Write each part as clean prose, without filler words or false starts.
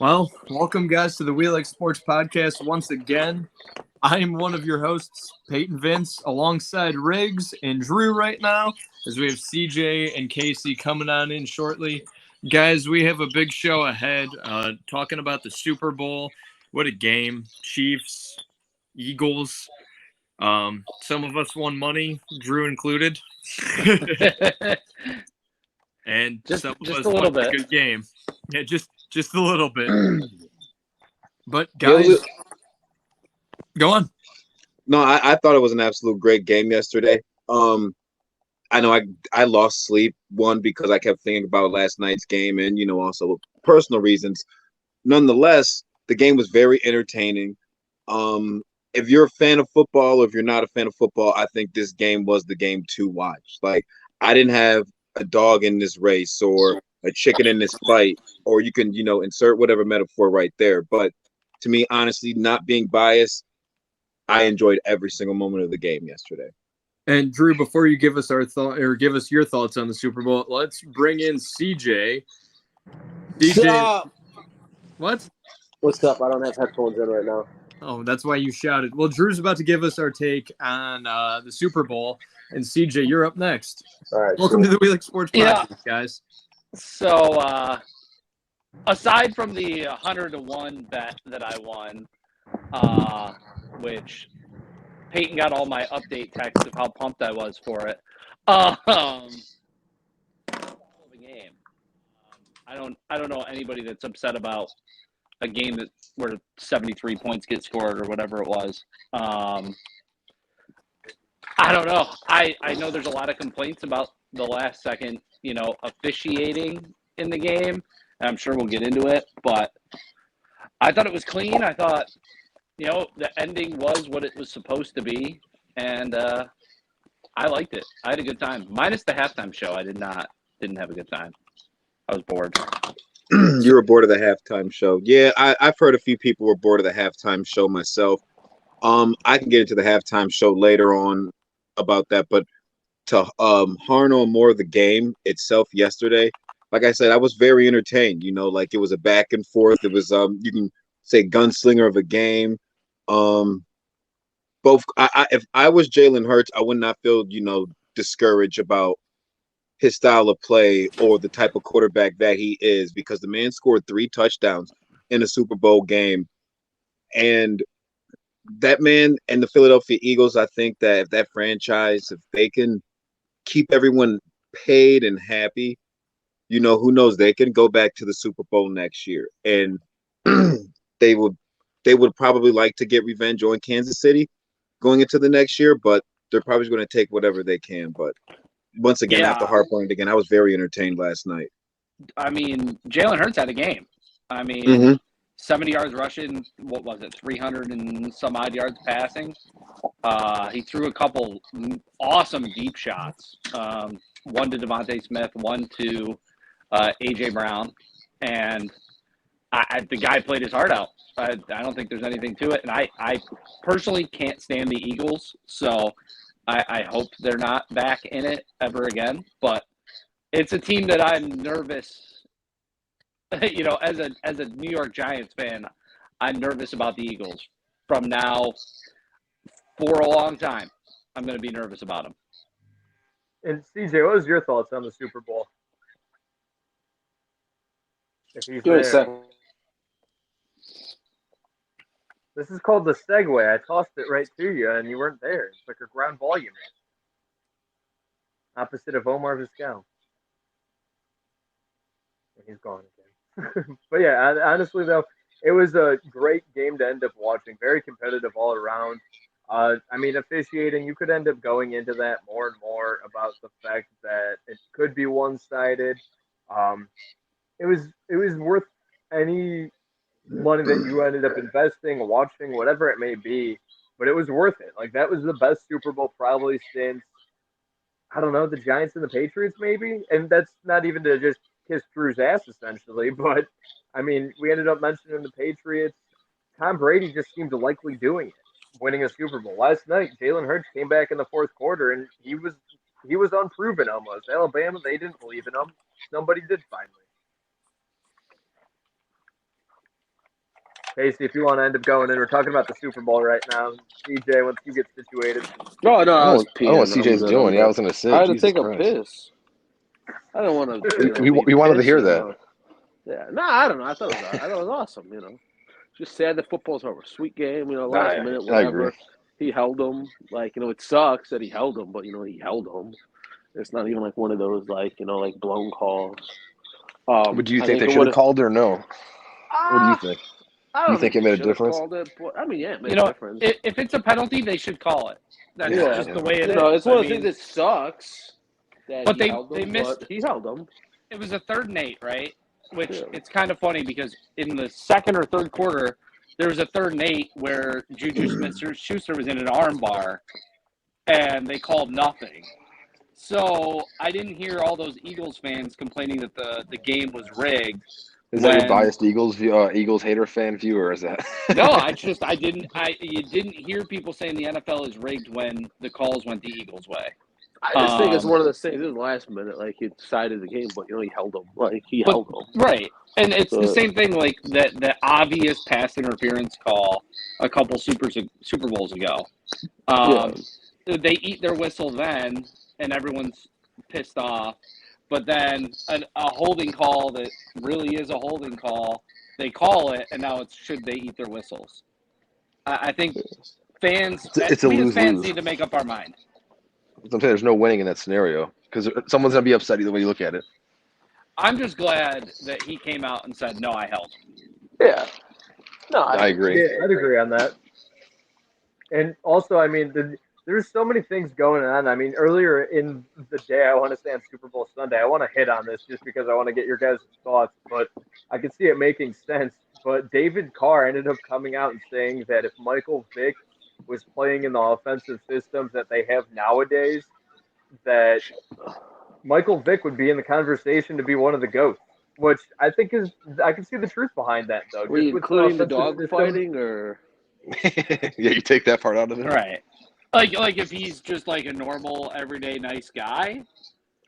Well, welcome guys to the We Like Sports podcast once again. I am one of your hosts, Peyton Vince, alongside Riggs and Drew right now, as we have CJ and Casey coming on in shortly. Guys, we have a big show ahead, talking about the Super Bowl. What a game. Chiefs, Eagles. Some of us won money, Drew included. And just some of just us a little watched a bit. good game. Yeah, just a little bit. But Yeah, guys, go on. no, I thought it was an absolute great game yesterday. I know I lost sleep one because I kept thinking about last night's game and also personal reasons. Nonetheless, the game was very entertaining. If you're a fan of football or if you're not a fan of football, I think this game was the game to watch. Like I didn't have a dog in this race or a chicken in this fight, or you can insert whatever metaphor right there. But to me, honestly, not being biased, I enjoyed every single moment of the game yesterday. And Drew, before you give us our thought or give us your thoughts on the Super Bowl, let's bring in CJ. CJ, what? What's up? I don't have headphones in right now. Oh, that's why you shouted. Well, Drew's about to give us our take on the Super Bowl, and CJ, you're up next. All right. Welcome to the We Like Sports Yeah. podcast, guys. So, aside from the 100-1 bet that I won, which Peyton got all my update texts of how pumped I was for it. The game. I don't know anybody that's upset about a game where 73 points get scored or whatever it was. I don't know. I know there's a lot of complaints about the last second, officiating in the game. And I'm sure we'll get into it, but I thought it was clean. I thought, the ending was what it was supposed to be. And I liked it. I had a good time. Minus the halftime show. I didn't have a good time. I was bored. You were bored of the halftime show. Yeah, I've heard a few people were bored of the halftime show myself. I can get into the halftime show later on about that, but to harn on more of the game itself yesterday, like I said, I was very entertained. Like it was a back and forth. It was you can say gunslinger of a game. Both if I was Jalen Hurts, I would not feel discouraged about his style of play or the type of quarterback that he is, because the man scored 3 touchdowns in a Super Bowl game. And that man and the Philadelphia Eagles, I think that if that franchise, if they can keep everyone paid and happy, who knows, they can go back to the Super Bowl next year. And they would probably like to get revenge on Kansas City going into the next year, but they're probably going to take whatever they can. But once again, I have to harp on it again. I was very entertained last night. I mean, Jalen Hurts had a game. I mean, Mhm. 70 yards rushing. What was it? 300 and some odd yards passing. He threw a couple awesome deep shots. One to Devontae Smith, one to A.J. Brown. And the guy played his heart out. I don't think there's anything to it. And I personally can't stand the Eagles, so I hope they're not back in it ever again. But it's a team that I'm nervous. As a New York Giants fan, I'm nervous about the Eagles. From now for a long time, I'm going to be nervous about them. And CJ, what was your thoughts on the Super Bowl? If he's Give me a there. second. This is called the segue. I tossed it right to you, and you weren't there. It's like a ground volume. Opposite of Omar Vizquel. And he's gone again. But yeah, honestly though, it was a great game to end up watching. Very competitive all around. I mean, officiating, you could end up going into that more and more about the fact that it could be one-sided. It was worth any money that you ended up investing, watching, whatever it may be, but it was worth it. Like that was the best Super Bowl probably since, I don't know, the Giants and the Patriots maybe, and that's not even to just kiss Drew's ass essentially, but I mean, we ended up mentioning the Patriots. Tom Brady just seemed to likely doing it, winning a Super Bowl. Last night, Jalen Hurts came back in the fourth quarter, and he was unproven almost. Alabama, they didn't believe in him. Somebody did finally. Casey, if you want to end up going in, we're talking about the Super Bowl right now. CJ, once you get situated. No, no, I I was don't know what peeing. I'm CJ's good. doing. Yeah, I was gonna say, I had to Jesus take a Christ. piss. I don't want to. We wanted to hear that. Yeah, no, I don't know. I thought it was awesome. Just sad that football's over. Sweet game. Last minute, I agree. whatever. He held them. It sucks that he held them, but he held them. It's not even like one of those like blown calls. But do you think they should have called it or no? What do you think? I Do don't you think it made a difference? Called it, but, yeah, it made a difference. If it's a penalty, they should call it. That's just the way it is. It's one of the things that sucks. But they missed. But he held them. It was a 3rd and 8, right? Which it's kind of funny because in the second or third quarter, there was a 3rd and 8 where Juju Smith-Schuster was in an arm bar, and they called nothing. So I didn't hear all those Eagles fans complaining that the game was rigged. Is that your biased Eagles hater fan view, or is that? No, you didn't hear people saying the NFL is rigged when the calls went the Eagles' way. I just think it's one of those things. It was last minute, like he decided the game, but he held them. Held them. Right, and it's the same thing. Like the obvious pass interference call a couple Super Bowls ago. They eat their whistle then, and everyone's pissed off. But then a holding call that really is a holding call, they call it, and now it's should they eat their whistles? I think fans, it's a lose-lose. Fans need to make up our mind. I'm saying there's no winning in that scenario because someone's gonna be upset either way you look at it. I'm just glad that he came out and said, "No, I held." Yeah. No, I agree. Yeah, I'd agree on that. And also, there's so many things going on. Earlier in the day, I want to say on Super Bowl Sunday, I want to hit on this just because I want to get your guys' thoughts, but I can see it making sense. But David Carr ended up coming out and saying that if Michael Vick was playing in the offensive systems that they have nowadays, that Michael Vick would be in the conversation to be one of the GOATs, which I think I can see the truth behind that, though. Were you including the dog fighting, or? Yeah, you take that part out of it. Right. Like if he's just like a normal, everyday, nice guy.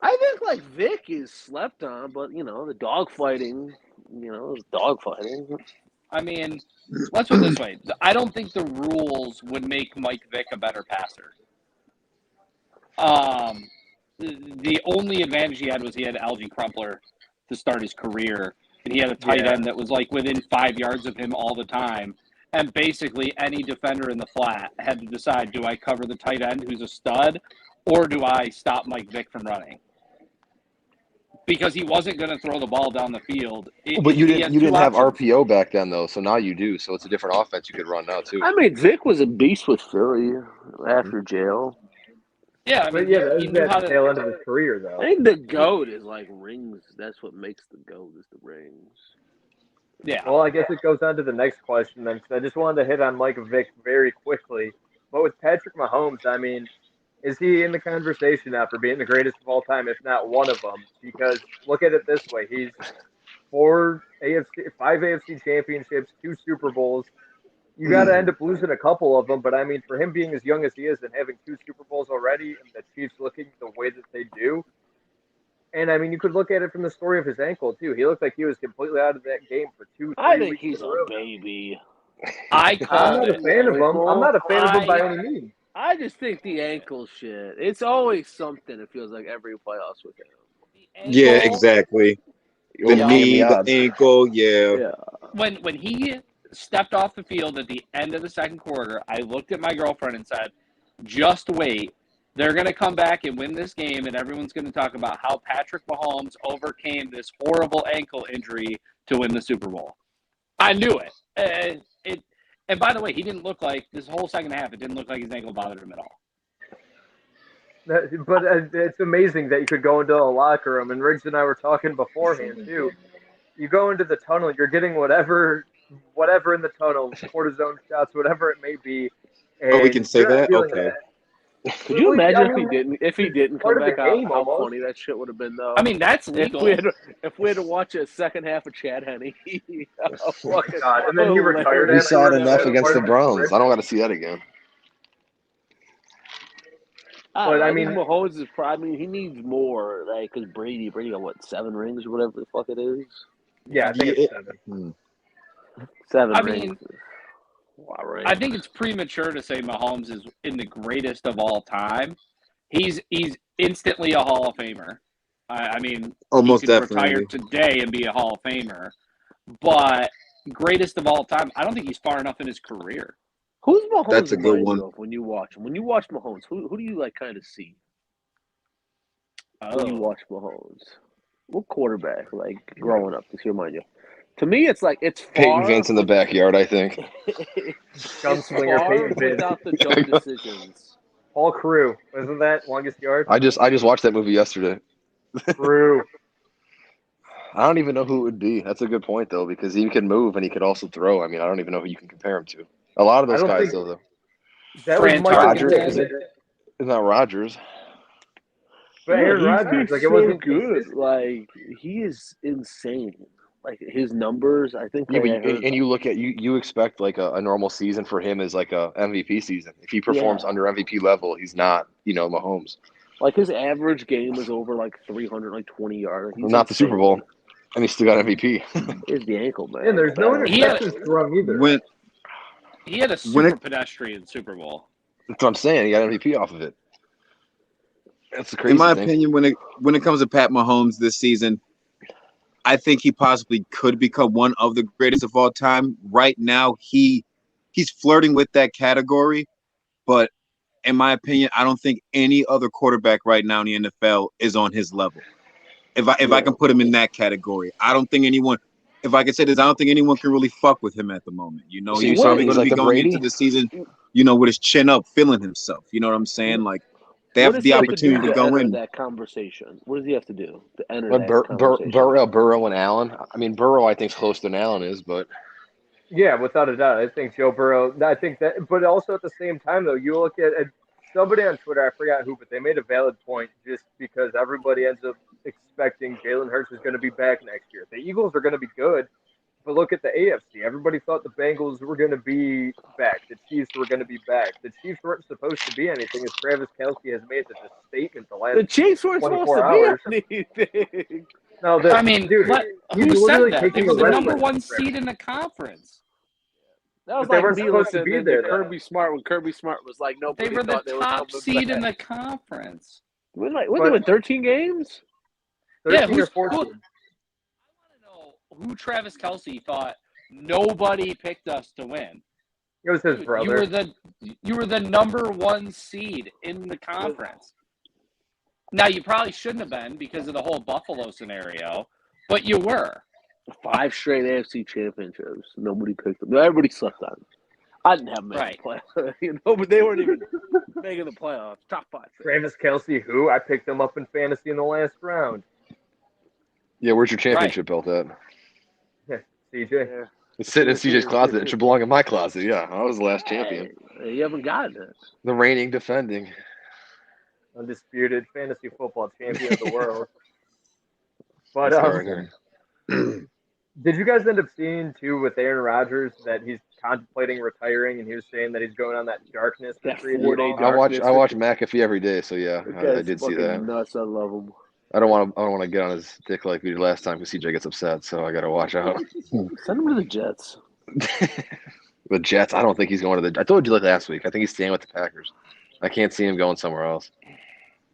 I think Vic is slept on, but the dog fighting, is dog fighting. Let's put it this way. I don't think the rules would make Mike Vick a better passer. The only advantage he had was he had Algie Crumpler to start his career, and he had a tight end that was within 5 yards of him all the time. And basically any defender in the flat had to decide, do I cover the tight end who's a stud, or do I stop Mike Vick from running? Because he wasn't going to throw the ball down the field. But you didn't have RPO back then, though, so now you do. So it's a different offense you could run now, too. Vic was a beast with Philly after jail. Yeah, he knew how to tail end of his career, though. I think the GOAT is rings. That's what makes the GOAT is the rings. Yeah. Well, I guess it goes on to the next question then, because I just wanted to hit on Mike Vick very quickly. But with Patrick Mahomes, is he in the conversation now for being the greatest of all time, if not one of them? Because look at it this way: he's 5 AFC championships, 2 Super Bowls. You got to end up losing a couple of them, but for him being as young as he is and having 2 Super Bowls already, and the Chiefs looking the way that they do. And you could look at it from the story of his ankle too. He looked like he was completely out of that game for 2-3 weeks. I think he's a baby. I'm not a fan of him. I'm not a fan of him by any means. I just think the ankle shit. It's always something. It feels like every playoffs with him. Yeah, exactly. The knee, the ankle, yeah. When he stepped off the field at the end of the second quarter, I looked at my girlfriend and said, "Just wait. They're going to come back and win this game, and everyone's going to talk about how Patrick Mahomes overcame this horrible ankle injury to win the Super Bowl." I knew it. And by the way, he didn't look like this whole second half. It didn't look like his ankle bothered him at all. But it's amazing that you could go into a locker room, and Riggs and I were talking beforehand too. You go into the tunnel, you're getting whatever in the tunnel, cortisone shots, whatever it may be. Oh, we can say that? Okay. Could you imagine if he didn't come back out, how funny that shit would have been, though? That's legal. If we had to watch a second half of Chad Henne. Oh, God. And then he retired. We saw it enough against the Browns. I don't got to see that again. But Mahomes is probably he needs more, because Brady got 7 rings or whatever the fuck it is. Yeah, I think it's 7. 7 I rings. mean, Wow, right. I think it's premature to say Mahomes is in the greatest of all time. He's instantly a Hall of Famer. I mean, Almost he could definitely. retire today and be a Hall of Famer. But greatest of all time, I don't think he's far enough in his career. Who's Mahomes That's a good reminds one. you of when you watch him? When you watch Mahomes, who do you like kind of see when you watch Mahomes? What quarterback, like growing up, does he remind you? To me, it's like it's Peyton far. Vince in the backyard, I think. It's Gunslinger far Peyton Vince. without the dumb decisions. Paul Crew. Wasn't that longest yard? I just watched that movie yesterday. Crew. I don't even know who it would be. That's a good point though, because he can move and he could also throw. I mean, I don't even know who you can compare him to. A lot of I those don't guys think though. that was Fran Michael Rodgers. Vick. Tarkenton. It's not Rodgers. But Aaron he's Rodgers, like it so wasn't good. consistent. Like he is insane. Like his numbers, I think. Yeah, but I heard, you look at you expect like a normal season for him is like a MVP season. If he performs Yeah. under MVP level, he's not Mahomes. like his average game is over like 320 yards. He's Not the Super Bowl, insane. and he still got MVP. Is the ankle, man. And there's no He had- interceptions thrown either. When He had a When it- super pedestrian Super Bowl. That's what I'm saying. He got MVP off of it. That's the crazy in my thing. opinion, when it comes to Pat Mahomes this season, I think he possibly could become one of the greatest of all time. Right now, he's flirting with that category, but in my opinion, I don't think any other quarterback right now in the NFL is on his level. If I can put him in that category, I don't think anyone. If I can say this, I don't think anyone can really fuck with him at the moment. You know, So he's you probably think going to he's be like a going Brady? into the season, with his chin up, feeling himself. You know what I'm saying? Like they What have does he the have to opportunity do to go enter in. that conversation? What does he have to do to enter But that conversation? Burrow, and Allen. I mean, Burrow, I think is closer than Allen is, but Yeah, without a doubt. I think Joe Burrow. I think that, but also at the same time, though, you look at somebody on Twitter. I forgot who, but they made a valid point. Just because everybody ends up expecting Jalen Hurts is going to be back next year, the Eagles are going to be good. But look at the AFC. Everybody thought the Bengals were going to be back. The Chiefs were going to be back. The Chiefs weren't supposed to be anything, as Travis Kelce has made such a statement the last The Chiefs weren't supposed 24 to hours. be anything. No, I mean, dude, who he's said literally that? They taking were a the wrestling number one match for seed in the conference. That was But they like weren't me supposed to listening be to there, though. Kirby Smart when Kirby Smart was like, nobody They were the thought they were top coming seed back. in the conference. What they But- win 13 games? 13 or who's 14. I want to know who Travis Kelce thought nobody picked us to win. It was his Dude, brother. you were the number one seed in the conference. Now you probably shouldn't have been because of the whole Buffalo scenario, but you were. 5 straight AFC championships. Nobody picked them. Everybody slept on them. I didn't have them Right. in the playoffs. But they weren't even making the playoffs. Top 5. Travis Kelce, who I picked him up in fantasy in the last round. yeah, where's your championship belt at? CJ. Yeah. It's sitting in CJ's closet. It should belong in my closet. Yeah, I was the last champion, Hey, you haven't gotten it. the reigning, defending. Undisputed fantasy football champion of the world. But That's hard. did you guys end up seeing too with Aaron Rodgers that he's contemplating retiring and he was saying that he's going on that darkness That retreat? 4-day I watch McAfee every day, so yeah, That I guy's did see fucking that. nuts. I love him. I don't want to get on his dick like we did last time because CJ gets upset, so I got to watch out. Send him to the Jets. The Jets, I don't think he's going to the. I told you like last week. I think he's staying with the Packers. I can't see him going somewhere else.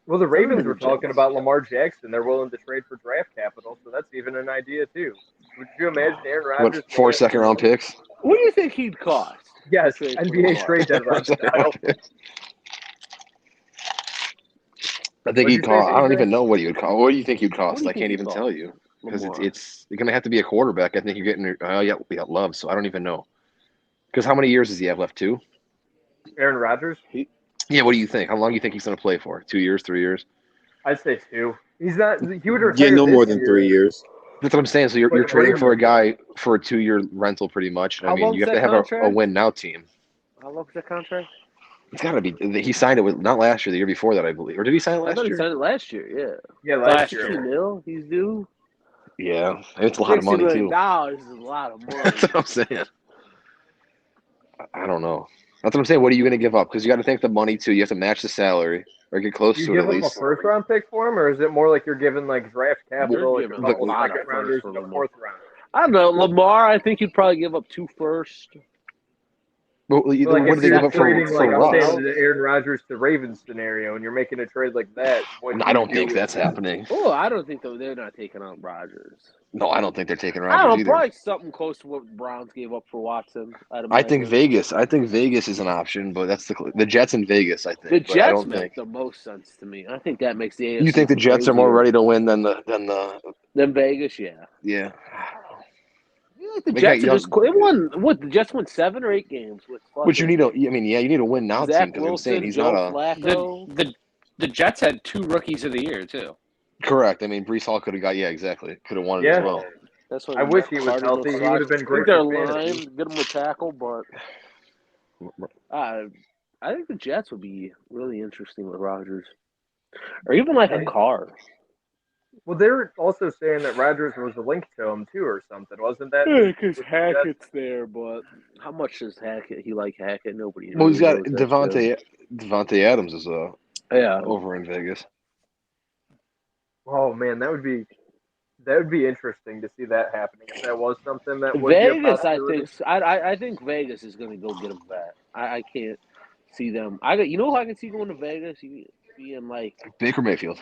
Well, the Ravens Send him were to the talking Jets. about Lamar Jackson. They're willing to trade for draft capital, so that's even an idea too. Would you imagine Aaron Rodgers? What, 4 second-round picks? What do you think he'd cost? Yes, Trade for NBA Lamar. trade deadline style. I think What'd he'd you say, cost. I don't CJ? even know what he would cost. What do you think he'd cost? What do you I think can't he'd even cost? tell you because Lamar. it's going to have to be a quarterback. I think you're getting. We got Love, so I don't even know. Because how many years does he have left? 2? Aaron Rodgers? Yeah. What do you think? How long do you think he's going to play for? 2 years? 3 years? I'd say 2. He's not. He would retire. Yeah, no this more than year. 3 years. That's what I'm saying. So you're But trading for a Ravens- guy for a 2-year rental, pretty much. I How mean, long's you have to that have a contract? win now team. How long is that contract? It's got to be. He signed it with not last year, the year before that, I believe. Or did he sign it I last thought he year? signed it last year. Yeah. Yeah, Last last year. year. 60 mil. He's due. Yeah, it's a lot of money $60 too. million is a lot of money. That's what I'm saying. I don't know. That's what I'm saying. What are you going to give up? Because you got to take the money too. You have to match the salary or get close Do you to it give at him a least. first round pick for him, or is it more like you're giving like draft capital, like a giving couple a lot of second rounders firsts and for a Lamar. fourth round? I don't know. Lamar, I think he'd probably give up 2 firsts. What Like did if they give you're up trading, for like I'm saying, Russ? the Aaron Rodgers to Ravens scenario, and you're making a trade like that, what do I you don't do think with that's that? happening. Oh, I don't think they're not taking out Rodgers. No, I don't think they're taking I Rodgers don't know, either. probably something close to what Browns gave up for Watson. I'd I think imagine. Vegas is an option, but that's the Jets and Vegas. I think, The but I Jets don't make think. the most sense to me. I think that makes the AFC. You think the Jets are more ready to win than the than Vegas? Yeah. yeah. I feel like the They got Jets are young, just. They won what? The Jets won 7 or 8 games with which you fucking need to. I mean, yeah, you need a win now team Zach because I'm saying Wilson, he's not Joe a Flacco. The Jets had 2 rookies of the year too. correct. I mean, Brees Hall could have got exactly could have won it Yeah. as well. That's what I wish he was healthy. He would have been I great think their for fantasy. line, get him a tackle, but I think the Jets would be really interesting with Rodgers, or even like a car. Well, they were also saying that Rodgers was linked to him too, or something. Wasn't that? Because with the Jets? Hackett's there, but how much does Hackett? He like Hackett? Nobody. Well, he's really got knows that shit. Devontae Adams is Yeah. over in Vegas. Oh man, that would be interesting to see that happening if that was something that would be a Vegas, I possibility. think. I think Vegas is going to go get him back. I can't see them. You know who I can see going to Vegas? Being like Baker Mayfield.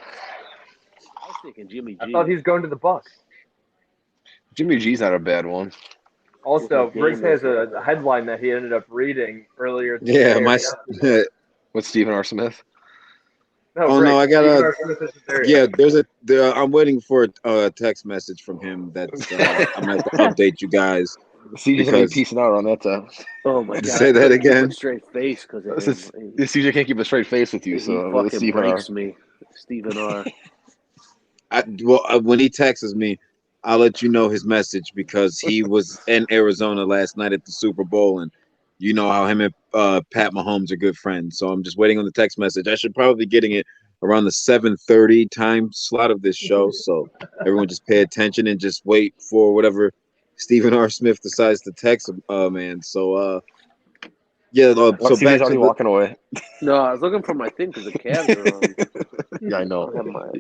I was thinking Jimmy G. I thought he's going to the Bucks. Jimmy G's not a bad one. Also, Okay, Riggs has a headline that he ended up reading earlier. Yeah, today. my. With Stephen R. Smith. No, Oh Riggs. no, I got Stephen a. R. Smith isn't there Yeah, yet. I'm waiting for a text message from him that's I'm gonna have to update you guys. CJ's gonna be Because piecing out on that time. Oh my to god! say I that couldn't keep again. a straight face because of This is, him. CJ can't keep a straight face with you, He so fucking Stephen R. breaks me, Stephen R. When he texts me, I'll let you know his message because he was in Arizona last night at the Super Bowl, and you know how him and Pat Mahomes are good friends. So I'm just waiting on the text message. I should probably be getting it around the 7:30 time slot of this show, so everyone just pay attention and just wait for whatever Stephen R. Smith decides to text man. So yeah, so CJ's back to already walking away. No, I was looking for my thing because the Cavs are on. Yeah, I know.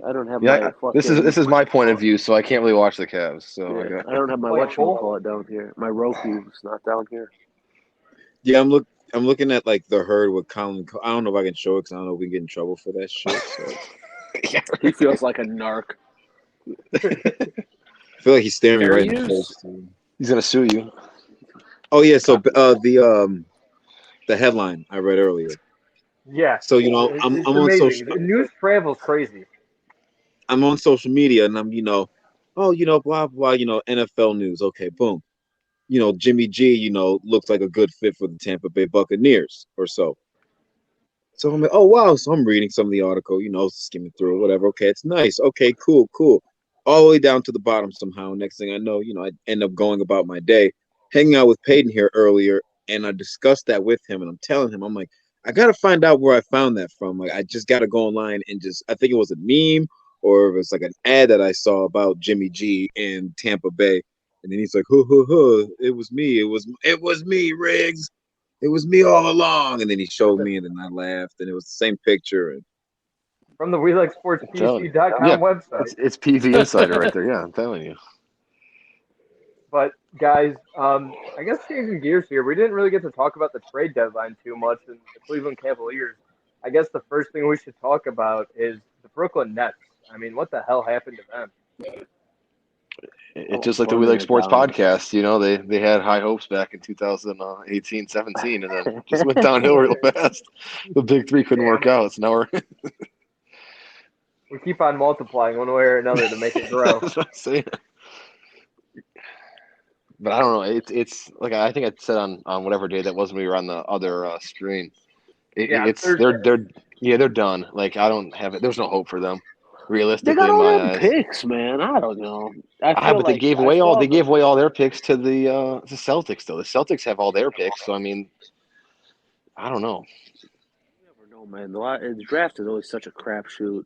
I don't have Yeah, my fucking. this is my point of view, so I can't really watch the Cavs. So Yeah, I don't have my whatchamacallit down here. My Roku's not down here. Yeah, I'm looking at like the herd with Colin. I don't know if I can show it because I don't know if we can get in trouble for that shit. So. He feels like a narc. I feel like he's staring me Fair right in the use? face. he's gonna sue you. Oh yeah, so the headline I read earlier. Yeah. So you know it's I'm on amazing. social. The news travels crazy. I'm on social media and I'm blah blah NFL news. Okay, boom. Jimmy G looks like a good fit for the Tampa Bay Buccaneers or so. So I'm like, oh wow. So I'm reading some of the article, skimming through whatever. Okay, it's nice. Okay, cool. All the way down to the bottom somehow. Next thing I know, I end up going about my day, hanging out with Peyton here earlier, and I discussed that with him, and I'm telling him, I'm like, I gotta find out where I found that from. Like, I just gotta go online and I think it was a meme or it was like an ad that I saw about Jimmy G in Tampa Bay, and then he's like, it was me, it was me, Riggs. It was me all along. And then he showed me, and then I laughed, and it was the same picture. And From the WeLikeSportsPC.com Yeah, website. it's PV Insider right there. Yeah, I'm telling you. But guys, I guess changing gears here, we didn't really get to talk about the trade deadline too much and the Cleveland Cavaliers. I guess the first thing we should talk about is the Brooklyn Nets. I mean, what the hell happened to them? It's just like the We Like Sports podcast. They had high hopes back in 2018, 17, and then just went downhill real fast. The big three couldn't work out. So now we keep on multiplying one way or another to make it grow. That's what I'm saying. But I don't know. It's like I think I said on whatever day that was when we were on the other screen. They're done. Like I don't have it. There's no hope for them. Realistically, They got all in my them eyes. picks, man. I don't know. But they gave away all their picks to the Celtics. Though the Celtics have all their picks, so I mean, I don't know. You never know, man. The draft is always such a crapshoot.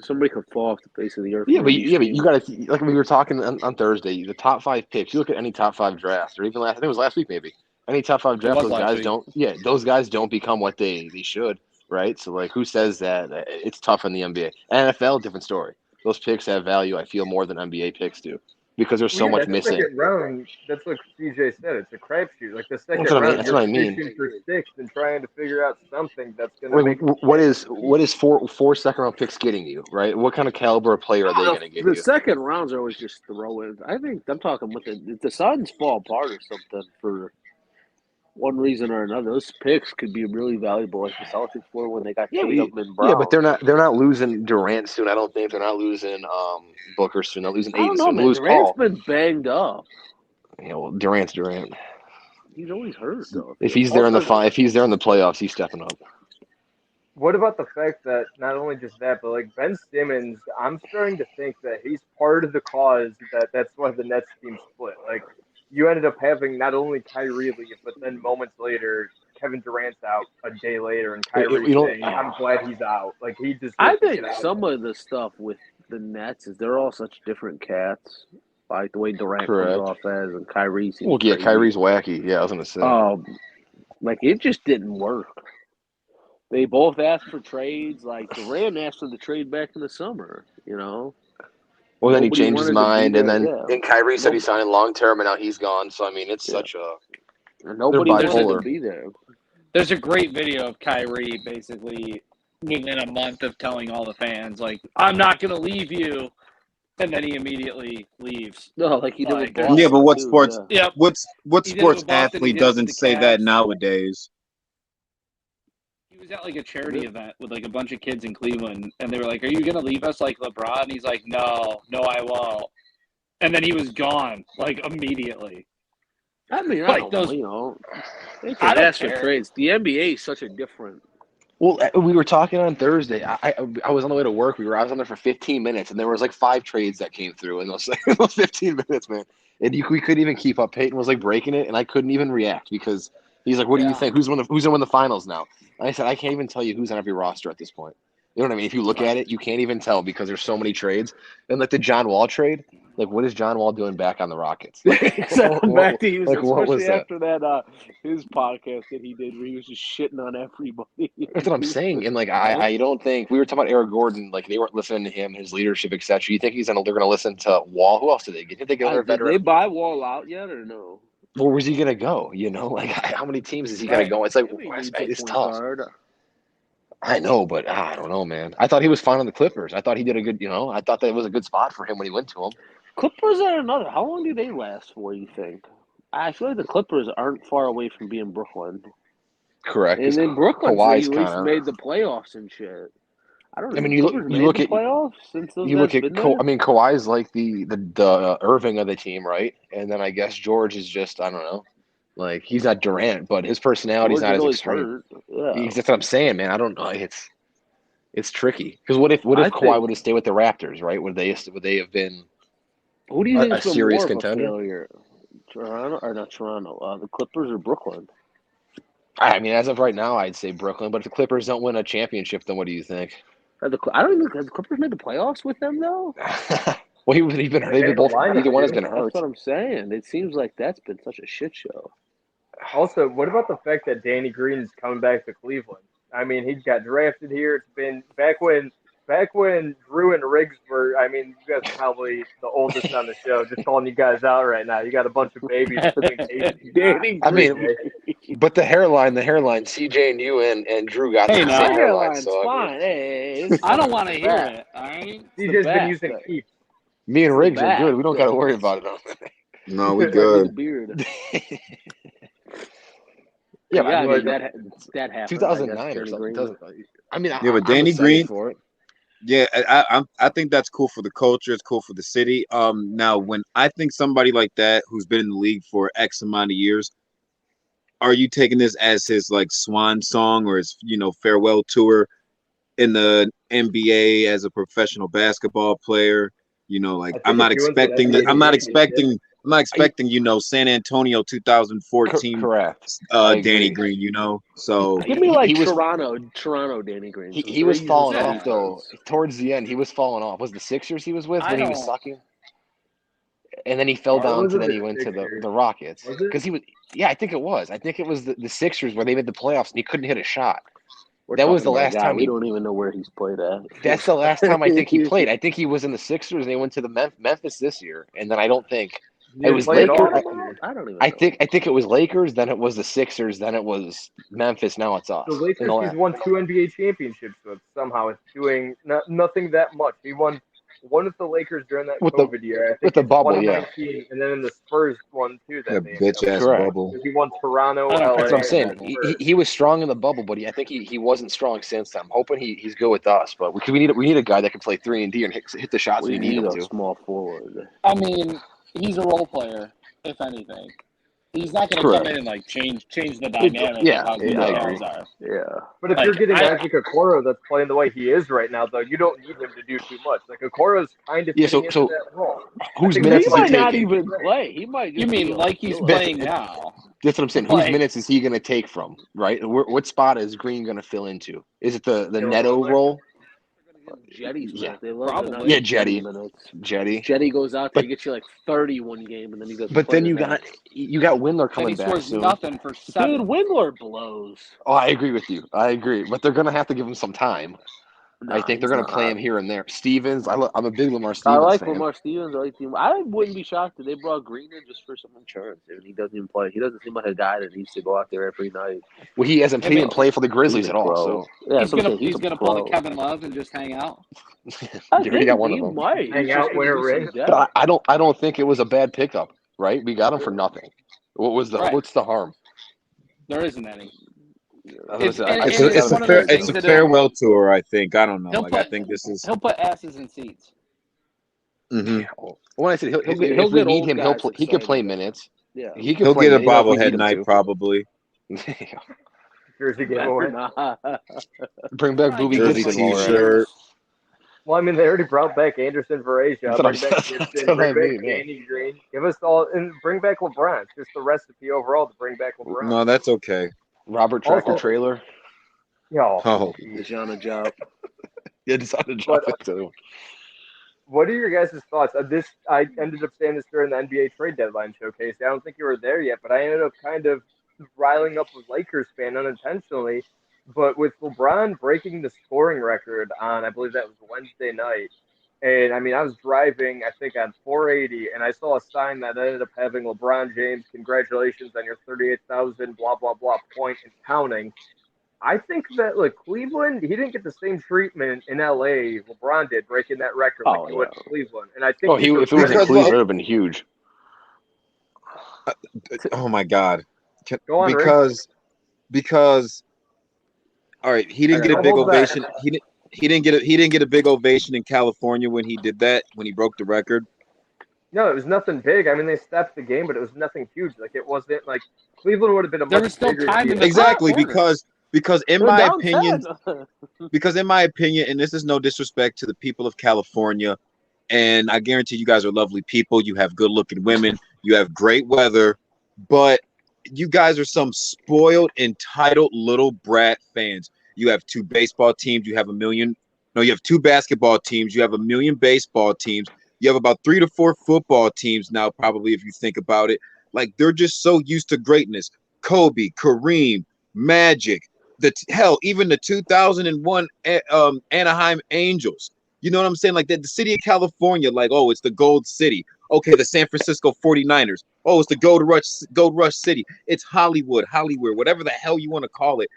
Somebody could fall off the face of the earth. But you got to like we were talking on Thursday. The top 5 picks. You look at any top 5 drafts, or even I think it was last week maybe. Any top 5 drafts, those guys don't. Yeah, those guys don't become what they should. Right, so like, who says that? It's tough in the NBA. NFL, different story. Those picks have value. I feel more than NBA picks do. because there's so much missing. Second round, that's what CJ said. It's a crapshoot. Like the second That's what I mean. round, That's you're what I mean. fishing for sticks and trying to figure out something that's going to make. What is four second round picks getting you, right? What kind of caliber of player are they going to get The you? second rounds are always just throw-ins. I think I'm talking with the Suns fall apart or something for one reason or another. Those picks could be really valuable, like the Celtics were when they got Tatum and Brown. Yeah, but they're not losing Durant soon. I don't think they're not losing Booker soon. They're losing Ayton soon. Man. Durant's been banged up. Yeah, well, Durant's Durant. He's always hurt though. If he's there in the playoffs, he's stepping up. What about the fact that not only just that, but like Ben Simmons, I'm starting to think that he's part of the cause that's why the Nets team split. Like you ended up having not only Kyrie leave, but then moments later, Kevin Durant's out a day later, and Kyrie saying, "I'm glad he's out." Like he just. I think some of the stuff with the Nets is they're all such different cats. Like the way Durant comes off as, and Kyrie seems crazy. Kyrie's wacky. Yeah, I was gonna say. Like it just didn't work. They both asked for trades. Like Durant asked for the trade back in the summer. Well, then he changed his mind, and then Kyrie said he's signing long term, and now he's gone. So I mean, it's such a nobody wanted to be there. There's a great video of Kyrie basically within a month of telling all the fans, like, "I'm not going to leave you," and then he immediately leaves. No, like he did with Boston. Yeah, but what sports? Yeah. What sports athlete doesn't say that nowadays? He was at like a charity event with like a bunch of kids in Cleveland, and they were like, "Are you gonna leave us like LeBron?" And he's like, "No, I won't." And then he was gone like immediately. I mean, like they can ask for trades. The NBA is such a different. Well, we were talking on Thursday. I was on the way to work. I was on there for 15 minutes, and there was like 5 trades that came through in those 15 minutes, man. And we couldn't even keep up. Peyton was like breaking it, and I couldn't even react because he's like, "What do you think? Who's going to win the finals now?" And I said, "I can't even tell you who's on every roster at this point." You know what I mean? If you look at it, you can't even tell because there's so many trades. And like the John Wall trade, like what is John Wall doing back on the Rockets? Back to he was, like, especially after that his podcast that he did where he was just shitting on everybody. That's what I'm saying. And like I don't think we were talking about Eric Gordon, like they weren't listening to him, his leadership, etc. You think they're gonna listen to Wall? Who else did they get? Did they get another veteran? Did they buy Wall out yet or no? Where was he gonna go? Like how many teams is he gonna go? It's like it's tough. I know, but I don't know, man. I thought he was fine on the Clippers. I thought he did a good, I thought that was a good spot for him when he went to them. Clippers are another. How long do they last for, you think? I feel like the Clippers aren't far away from being Brooklyn. Correct. And then Brooklyn at least made the playoffs and shit. I don't know. I mean, you look at playoffs since those you guys look at Kawhi's like the Irving of the team, right? And then I guess George is just I don't know. Like he's not Durant, but his personality's not as extreme. Yeah. That's what I'm saying, man. I don't know. It's tricky because what if Kawhi would have stayed with the Raptors, right? Would they have been? Who do you think is a serious more contender? Of a failure? Toronto or not Toronto? The Clippers or Brooklyn? I mean, as of right now, I'd say Brooklyn. But if the Clippers don't win a championship, then what do you think? I don't think have the Clippers made the playoffs with them though. Well, they've been both. Either one has been hurt. That's what I'm saying. It seems like that's been such a shit show. Also, what about the fact that Danny Green's coming back to Cleveland? I mean, he got drafted here. It's been back when Drew and Riggs were. I mean, you guys are probably the oldest on the show. Just calling you guys out right now. You got a bunch of babies. Danny Green. I mean, but the hairline. CJ and you and Drew got the same hairline. So fine. Hey, I don't want to hear it. All right. CJ's been using keep. Me and Riggs are good. We don't got to worry about it. No, we good. Beard. Yeah, I mean, that happened. 2009 or something. I mean, but Danny Green. Yeah, I think that's cool for the culture. It's cool for the city. Now when I think somebody like that who's been in the league for X amount of years, are you taking this as his like swan song or his farewell tour in the NBA as a professional basketball player? I'm not expecting that. I'm not expecting San Antonio 2014 correct. Danny Green, So give me like Toronto Danny Green. He was falling off though. Towards the end, he was falling off. Was the Sixers he was with when he was sucking? And then he fell down and then he went to the Rockets. Because he was I think it was. I think it was the Sixers where they made the playoffs and he couldn't hit a shot. That was the last time we don't even know where he's played at. That's the last time I think he played. I think he was in the Sixers and they went to the Memphis this year. And then I don't think it was Lakers. I don't even know. I think it was Lakers, then it was the Sixers, then it was Memphis, now it's us. The Lakers he's won 2 NBA championships with. Somehow it's doing nothing that much. He won one with the Lakers during that COVID year. I think with the bubble, yeah. And then in the Spurs one too. That bitch-ass bubble. He won Toronto, LA. That's what I'm saying. He was strong in the bubble, but I think he wasn't strong since then. I'm hoping he's good with us, but we need a guy that can play 3 and D and hit the shots we need him to. Small forward. I mean, he's a role player, if anything. He's not going to come in and like change the dynamic. Yeah, of how I agree. Yeah, but if you're getting Isaac Okoro that's playing the way he is right now, though, you don't need him to do too much. Like Okoro's kind of so that role. Whose minutes is he might not taking? even play. He might. You mean like he's playing now? That's what I'm saying. Whose minutes is he going to take from? Right? What spot is Green going to fill into? Is it the Neto role? Jetty's probably. Jetty. Jetty goes out there, gets you like 30 one game, and then he goes. But then you got Windler coming back soon. He scores nothing for 7. Dude, Windler blows. Oh, I agree with you. But they're going to have to give him some time. I think they're going to play him here and there. Stevens, I'm a big Lamar Stevens fan. I like fan. Lamar Stevens. I wouldn't be shocked if they brought Green in just for some insurance. And he doesn't even play. He doesn't seem like a guy that needs to go out there every night. Well, he hasn't play for the Grizzlies at all. So yeah, he's gonna pull the Kevin Love and just hang out. You already got one of them. Might. Hang out, win a ring. But I don't think it was a bad pickup. Right? We got him for nothing. What's the harm? There isn't any. It's a farewell tour, I think. I don't know. I think this is. He'll put asses in seats. Mm-hmm. When I said he'll get need him, he can play minutes. Yeah, he'll get a bobblehead night probably. Jersey giveaway. Bring back Booby Jersey T-shirt. Well, I mean, they already brought back Anderson for Asia. Bring back Gibson, bring back Danny Green. Give us all, and bring back LeBron. It's just the recipe overall to bring back LeBron. No, that's okay. Robert Tractor Trailer. Yo. Oh. DeJounte Job. Yeah, DeJounte Job too. What are your guys' thoughts? I ended up saying this during the NBA trade deadline showcase. I don't think you were there yet, but I ended up kind of riling up a Lakers fan unintentionally. But with LeBron breaking the scoring record on, I believe that was Wednesday night, and I mean, I was driving, I think on 480, and I saw a sign that ended up having LeBron James, congratulations on your 38,000 blah, blah, blah point and counting. I think that, look, Cleveland, he didn't get the same treatment in LA LeBron did, breaking that record like he went to Cleveland. And I think if it was in Cleveland, it would have been huge. Oh my God. Go on, because all right, he didn't get a big ovation. He didn't get a big ovation in California when he did that, when he broke the record. No, it was nothing big. I mean, they stepped the game, but it was nothing huge. Like, it wasn't like Cleveland would have been a much bigger deal. Exactly, because in my opinion, and this is no disrespect to the people of California, and I guarantee you guys are lovely people. You have good-looking women. You have great weather, but you guys are some spoiled, entitled little brat fans. You have 2 baseball teams. You have you have 2 basketball teams. You have 1 million baseball teams. You have about 3 to 4 football teams now, probably, if you think about it. Like, they're just so used to greatness. Kobe, Kareem, Magic, even the 2001 Anaheim Angels. You know what I'm saying? Like, the city of California, like, oh, it's the Gold City. Okay, the San Francisco 49ers. Oh, it's the Gold Rush City. It's Hollywood, whatever the hell you want to call it.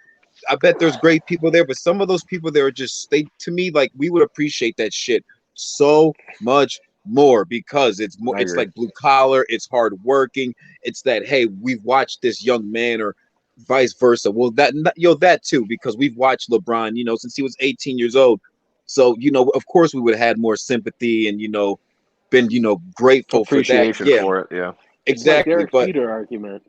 I bet there's great people there, but some of those people there are just, to me, like, we would appreciate that shit so much more because it's more, it's like blue collar, it's hard working. It's that, hey, we've watched this young man, or vice versa. Well, that too, because we've watched LeBron, since he was 18 years old. So, of course we would have had more sympathy and, been, grateful for that. For it, yeah. Exactly. It's like but Peter argument.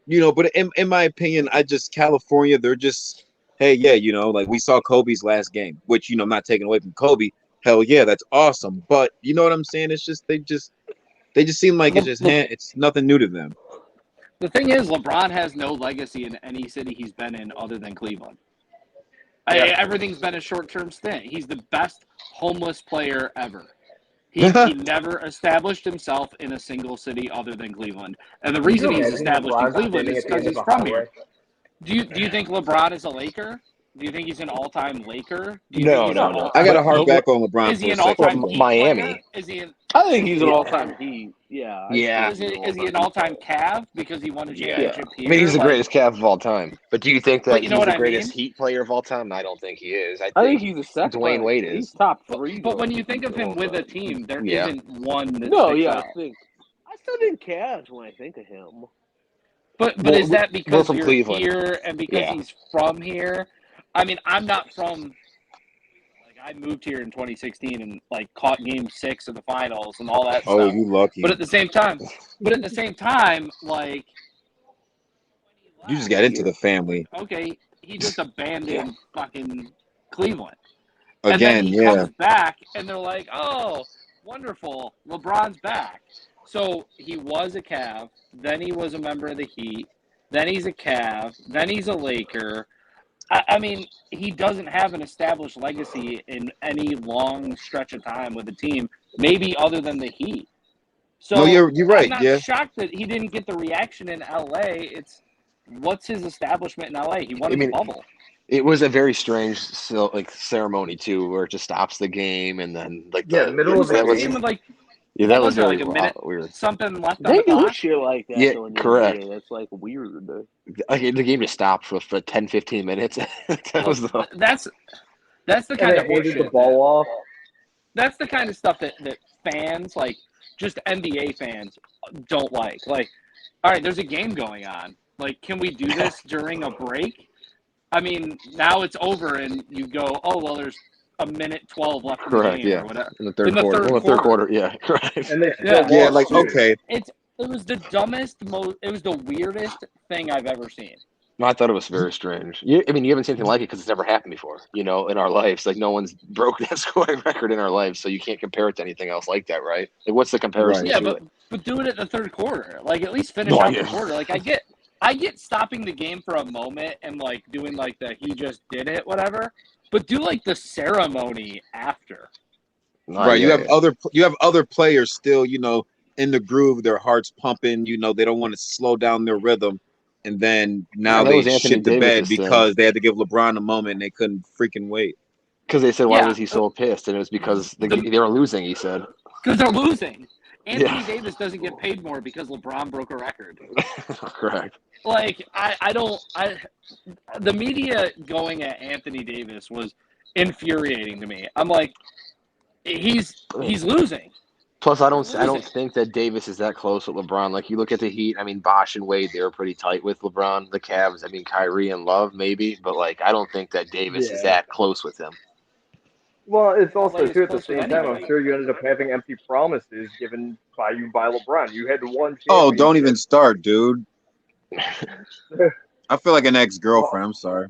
But in my opinion, California, they're just, hey, yeah, like we saw Kobe's last game, which, I'm not taking away from Kobe. Hell yeah, that's awesome. But you know what I'm saying? It's just they just seem like it's nothing new to them. The thing is, LeBron has no legacy in any city he's been in other than Cleveland. Everything's been a short-term stint. He's the best homeless player ever. He never established himself in a single city other than Cleveland. And the reason he's established in Cleveland is because he's from here. Do you think LeBron is a Laker? Do you think he's an all-time Laker? Do you No, think he's no, an no. all-time I got to But harp back on LeBron Is for he a an second. all-time Well, Heat Miami. player? Is he an I think he's an all-time Heat. Yeah. Yeah. is he an all-time Cav because he won a Yeah. championship here? I mean, he's the Like, greatest Cav of all time. But do you think that but you know he's what the I greatest mean? Heat player of all time? I don't think he is. I think think he's the second. Dwayne Wade He's is. top 3. But when though, you think of him all with a time. team, there Yeah. not one that No, sticks yeah, out. I still think Cavs when I think of him. But Well, is that we're because from you're Cleveland. here and because Yeah. he's from here? I mean, I'm not from. Like, I moved here in 2016 and like caught Game 6 of the finals and all that Oh, stuff. you lucky. But at the same time, like You just got into the family. Okay, he just abandoned fucking Cleveland. Again, And then he yeah. comes back, and they're like, "Oh, wonderful, LeBron's back." So he was a Cav, then he was a member of the Heat, then he's a Cav, then he's a Laker. I mean, he doesn't have an established legacy in any long stretch of time with the team, maybe other than the Heat. So No, you're right. I'm not Yeah. shocked that he didn't get the reaction in LA. It's what's his establishment in LA? He won I in the mean, bubble. it was a very strange ceremony too, where it just stops the game and then like middle of the that was game. Like that what was was it, very like a minute weird. something left on They the do clock? shit like that. Yeah, though, in the correct. NBA. That's like weird. Like, the game just stopped for 10, 15 minutes. That was the That's the And kind they of handed the horseshit ball off. that's the kind of stuff that fans, like just NBA fans, don't like. Like, all right, there's a game going on. Like, can we do this during a break? I mean, now it's over, and you go, oh well, there's a minute 12 left in the correct. game Yeah, or whatever. in the third quarter. Third Well, the third quarter. Yeah, correct. And they Yeah. still Yeah, lost, like too. okay. It was the dumbest, it was the weirdest thing I've ever seen. No, I thought it was very strange. I mean, you haven't seen anything like it because it's never happened before. In our lives, like no one's broke that scoring record in our lives, so you can't compare it to anything else like that, right? Like, what's the comparison Yeah, to it? but do it at the third quarter. Like, at least finish No, out yeah. the quarter. Like, I get stopping the game for a moment and like doing like the he just did it whatever, but do like the ceremony after. Right. You have other players still, in the groove, their hearts pumping, they don't want to slow down their rhythm. And then now that they was Anthony shit the bed Davis's thing. because they had to give LeBron a moment and they couldn't freaking wait. Because they said, why Yeah. was he so pissed? And it was because they were losing, he said. Because they're losing. Anthony Yeah. Davis doesn't get paid more because LeBron broke a record. Correct. Like, the media going at Anthony Davis was infuriating to me. I'm like, he's losing. Plus, I don't think that Davis is that close with LeBron. Like, you look at the Heat, I mean, Bosh and Wade, they were pretty tight with LeBron. The Cavs, I mean, Kyrie and Love, maybe. But, like, I don't think that Davis is that close with him. Well, it's also, Like, too, at the close with same time, I'm anybody. sure you ended up having empty promises given by LeBron. You had one Oh, championship. don't even start, dude. I feel like an ex-girlfriend. I'm sorry.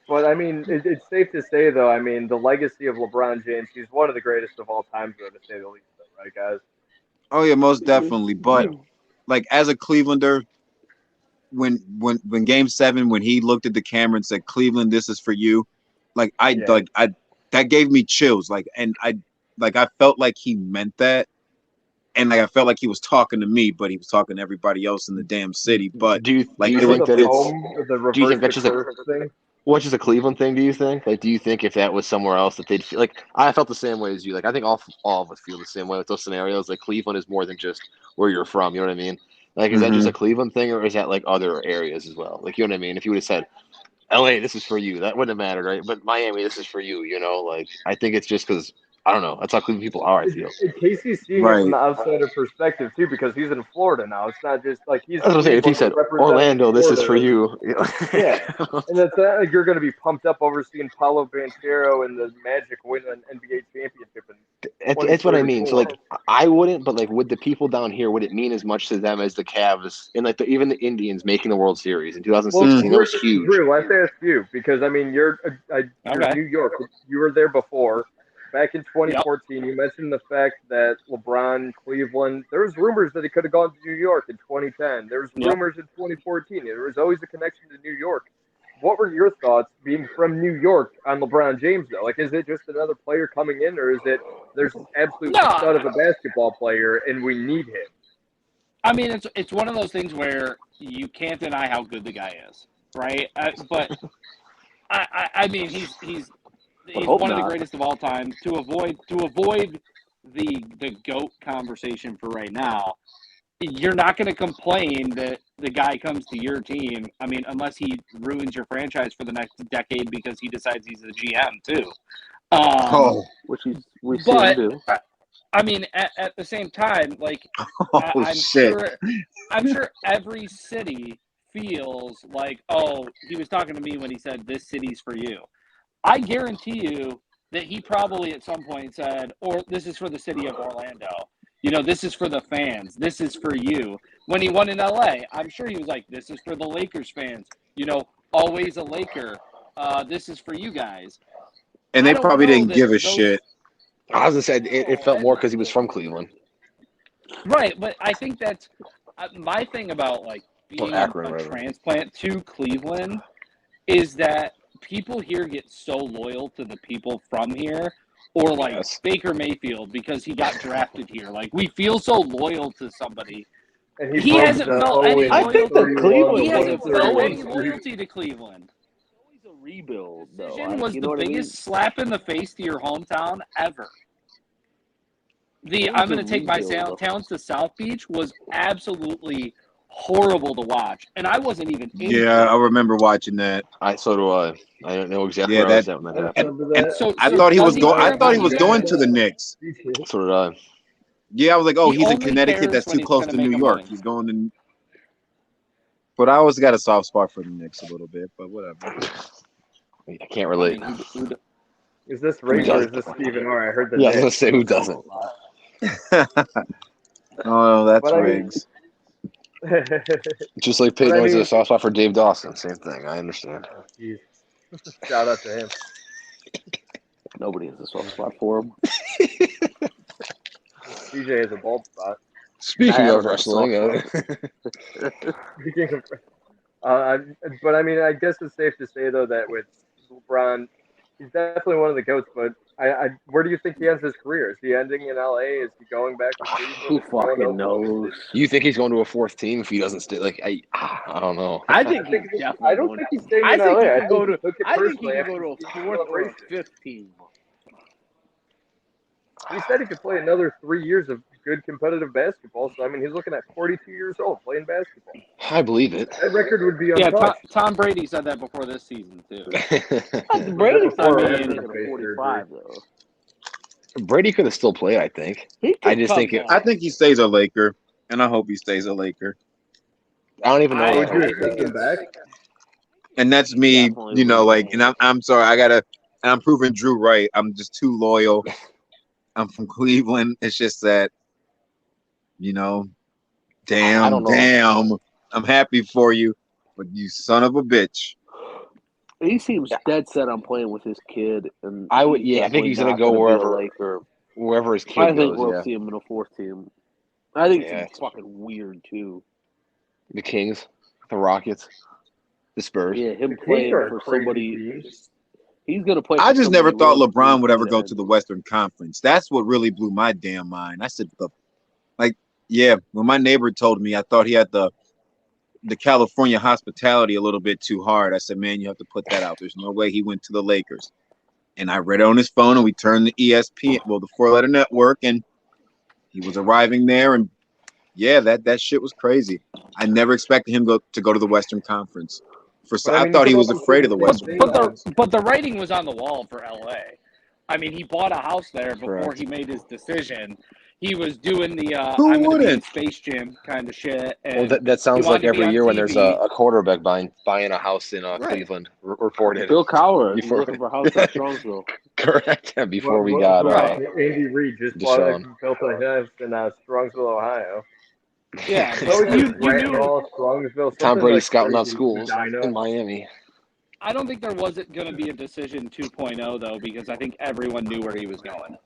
But, I mean, it's safe to say, though, I mean, the legacy of LeBron James, he's one of the greatest of all time, though, to say the least, though, right, guys? Oh yeah, most definitely. But like as a Clevelander, when Game 7, when he looked at the camera and said, "Cleveland, this is for you," like that gave me chills. Like, and I felt like he meant that, and like I felt like he was talking to me, but he was talking to everybody else in the damn city. But do you think that's just thing? What's just a Cleveland thing, do you think? Like, do you think if that was somewhere else that they'd feel like I felt the same way as you? Like, I think all of us feel the same way with those scenarios. Like, Cleveland is more than just where you're from. You know what I mean? Like, is that just a Cleveland thing, or is that like other areas as well? Like, you know what I mean? If you would have said, "LA, this is for you," that wouldn't have mattered, right? But Miami, this is for you. Like, I think it's just because I don't know. That's how Cleveland people are. I feel. Casey's seeing it from the outsider perspective too, because he's in Florida now. It's not just like he's. That's what I'm saying. If he said, "Orlando, this is for you," yeah, and it's not like you're going to be pumped up over seeing Paolo Banchero and the Magic win an NBA championship. That's what I mean. So like, I wouldn't, but like, would the people down here, would it mean as much to them as the Cavs and like even the Indians making the World Series in 2016? That was huge. Drew, let's ask you because I mean you're New York. You were there before. Back in 2014, you mentioned the fact that LeBron, Cleveland, there was rumors that he could have gone to New York in 2010. There was rumors in 2014. There was always a connection to New York. What were your thoughts being from New York on LeBron James, though? Like, is it just another player coming in, or is it there's absolute stud of a basketball player and we need him? I mean, it's one of those things where you can't deny how good the guy is, right? But I mean, he's one of the greatest of all time. To avoid the GOAT conversation for right now, you're not going to complain that the guy comes to your team. I mean, unless he ruins your franchise for the next decade because he decides he's the GM too. Which we see him do. I mean, at the same time, like I'm shit. sure every city feels like, oh, he was talking to me when he said this city's for you. I guarantee you that he probably at some point said, or this is for the city of Orlando. You know, this is for the fans. This is for you. When he won in LA, I'm sure he was like, this is for the Lakers fans. You know, always a Laker. This is for you guys. And they probably didn't give a shit. I was going to say, it felt more because he was from Cleveland. Right, but I think that's my thing about, like, being Akron, a transplant to Cleveland is that people here get so loyal to the people from here. Or like Baker Mayfield because he got drafted here. Like we feel so loyal to somebody. And he hasn't felt any loyalty. I think that Cleveland. He hasn't felt any loyalty to Cleveland. It's always a rebuild, though. Decision was the biggest slap in the face to your hometown ever. I'm going to take my talents to South Beach was absolutely horrible to watch, and I wasn't even. I remember watching that. So do I. I don't know exactly where I was at when that happened. I thought he was going. I thought he was going to the Knicks. So did I. Yeah, I was like, oh, he's in Connecticut. That's too close to New York. He's going to. But I always got a soft spot for the Knicks a little bit. But whatever. I can't relate. Is this Reid or is this Stephen R? I heard that. Yeah, I was gonna say who doesn't. Oh, that's Riggs. Just like Peyton always has a soft spot for Dave Dawson. Same thing. I understand. Oh, shout out to him. Nobody has a soft spot for him. DJ has a bald spot. Speaking of wrestling, but I mean, I guess it's safe to say though that with LeBron, he's definitely one of the GOATs. But where do you think he ends his career? Is he ending in LA? Is he going back to Cleveland? Who fucking knows? You think he's going to a fourth team if he doesn't stay? Like I don't know. I don't think he's staying in LA. I think he can go to a fourth or a fifth team. He said he could play another 3 years of good competitive basketball. So I mean, he's looking at 42 years old playing basketball. I believe it. That record would be untouched. Yeah, Tom Brady said that before this season too. Brady's 45 though. Brady could have still played. I think. I think he stays a Laker, and I hope he stays a Laker. I don't even know. Would you take him back? And that's me, you know, like, and I'm sorry, I'm proving Drew right. I'm just too loyal. I'm from Cleveland. It's just that, you know, damn. I'm happy for you, but you son of a bitch. He seems dead set on playing with his kid, and I think he's gonna go wherever his kid goes. I think we'll see him in a fourth team. I think it's fucking weird too. The Kings, the Rockets, the Spurs. Yeah, him playing for somebody. He's going to play. I just never thought LeBron would ever go to the Western Conference. That's what really blew my damn mind. I said, when my neighbor told me, I thought he had the California hospitality a little bit too hard. I said, man, you have to put that out. There's no way he went to the Lakers. And I read it on his phone, and we turned the ESPN, the 4-letter network, and he was arriving there. And yeah, that shit was crazy. I never expected him to go to the Western Conference. I thought he was afraid of the Western. But the writing was on the wall for LA. I mean, he bought a house there before he made his decision. He was doing the I'm going to be in Space Jam kind of shit. And that sounds like every year when there's a quarterback buying a house in Cleveland. Reported. Bill Cowher looking for a house in Strongsville. Correct. Before we got Andy Reid just built a house in Strongsville, Ohio. Yeah, so you knew Tom Brady scouting out schools in Miami. I don't think there wasn't going to be a decision 2.0 though, because I think everyone knew where he was going.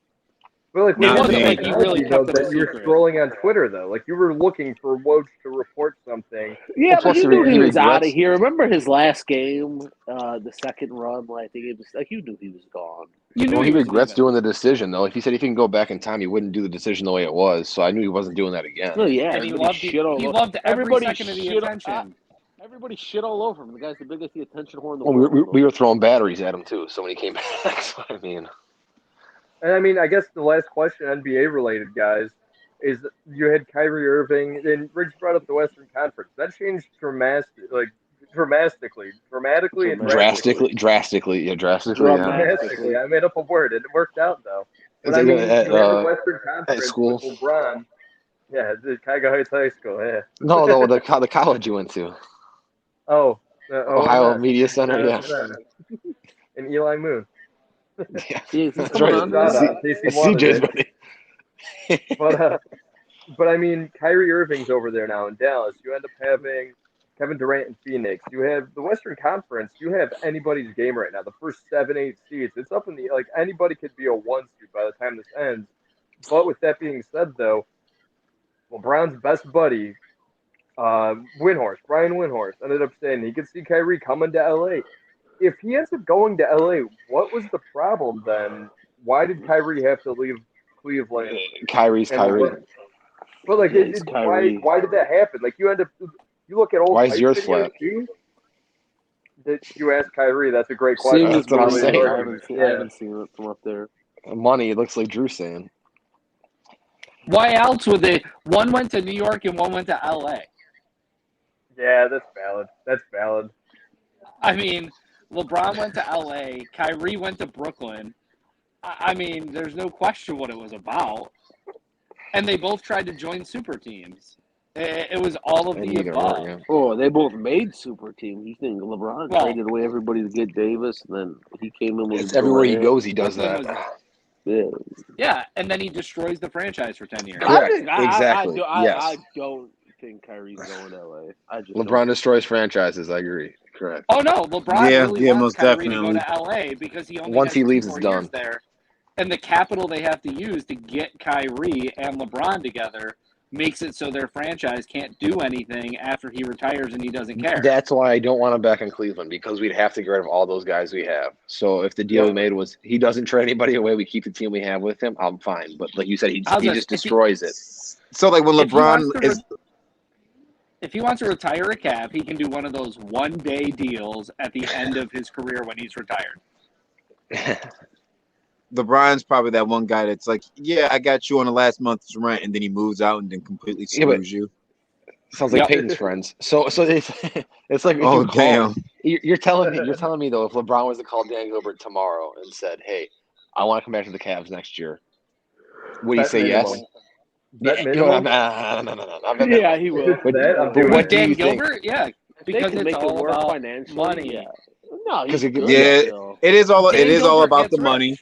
But like, It wasn't like he really kept it a that you were secret. scrolling on Twitter though. Like you were looking for Woj to report something. Yeah, but plus you knew he was out of regrets. here. Remember his last game, the second run? I think it was like you knew he was gone. You knew Well, he was regrets leaving. doing the decision, though. If he said he can go back in time, he wouldn't do the decision the way it was. So I knew he wasn't doing that again. No, yeah, And he everybody loved shit all he over. loved every Everybody second of the shit. attention. Everybody shit all over him. The guy's the biggest attention whore in the Well, world. we were throwing batteries at him, too. So when he came back, so I mean. And I mean, I guess the last question, NBA related, guys, is you had Kyrie Irving, and Riggs brought up the Western Conference. That changed dramatically, and Drastically, yeah. dramatically. I made up a word. It worked out though. But I mean, you had the Western Conference school? with LeBron. Yeah, the Cuyahoga Heights High School. Yeah. No, the college you went to. Ohio Media Center, yeah. And Eli Moon. Yeah, He's that's coming right. on. CJ's buddy. But I mean, Kyrie Irving's over there now in Dallas. You end up having Kevin Durant in Phoenix. You have the Western Conference. You have anybody's game right now. The first 7-8 seeds. It's up in the anybody could be a 1 seed by the time this ends. But with that being said, though, LeBron's best buddy, Brian Windhorst, ended up saying he could see Kyrie coming to LA. If he ends up going to LA, what was the problem then? Why did Kyrie have to leave Cleveland? Kyrie's Kyrie. But why did that happen? Like you look at old. Why is yours flat? Did you ask Kyrie? That's a great question. That's what I'm saying. I haven't seen it from up there. Money, it looks like Drew's saying. Why else would they? One went to New York and one went to LA. Yeah, that's valid. I mean, LeBron went to LA. Kyrie went to Brooklyn. I mean, there's no question what it was about. And they both tried to join super teams. It was all of the above. Yeah. Oh, they both made super teams. You think LeBron traded away everybody to get Davis, and then he came in with everywhere he goes, he does that. Yeah, and then he destroys the franchise for 10 years. Correct. Exactly. Yes. I don't think Kyrie's going to LA. LeBron destroys franchises. I agree. Correct. Oh no, LeBron really wants most Kyrie definitely. to go to LA because he only Once has he leaves, 2 it's more years done. there, and the capital they have to use to get Kyrie and LeBron together makes it so their franchise can't do anything after he retires and he doesn't care. That's why I don't want him back in Cleveland, because we'd have to get rid of all those guys we have. So if the deal we made was he doesn't trade anybody away, we keep the team we have with him, I'm fine. But like you said, he just destroys it. So like when LeBron if he wants to retire a Cav, he can do one of those one-day deals at the end of his career when he's retired. LeBron's probably that one guy that's like, yeah, I got you on the last month's rent, and then he moves out and then completely screws you. Sounds like Peyton's friends. So it's like, oh damn, you're telling me though, if LeBron was to call Dan Gilbert tomorrow and said, "Hey, I want to come back to the Cavs next year," would he say yes? No. Yeah, he will. But what do Dan you Gilbert? think? Yeah, because it's all about money. Yeah. No, Because it is all about the money.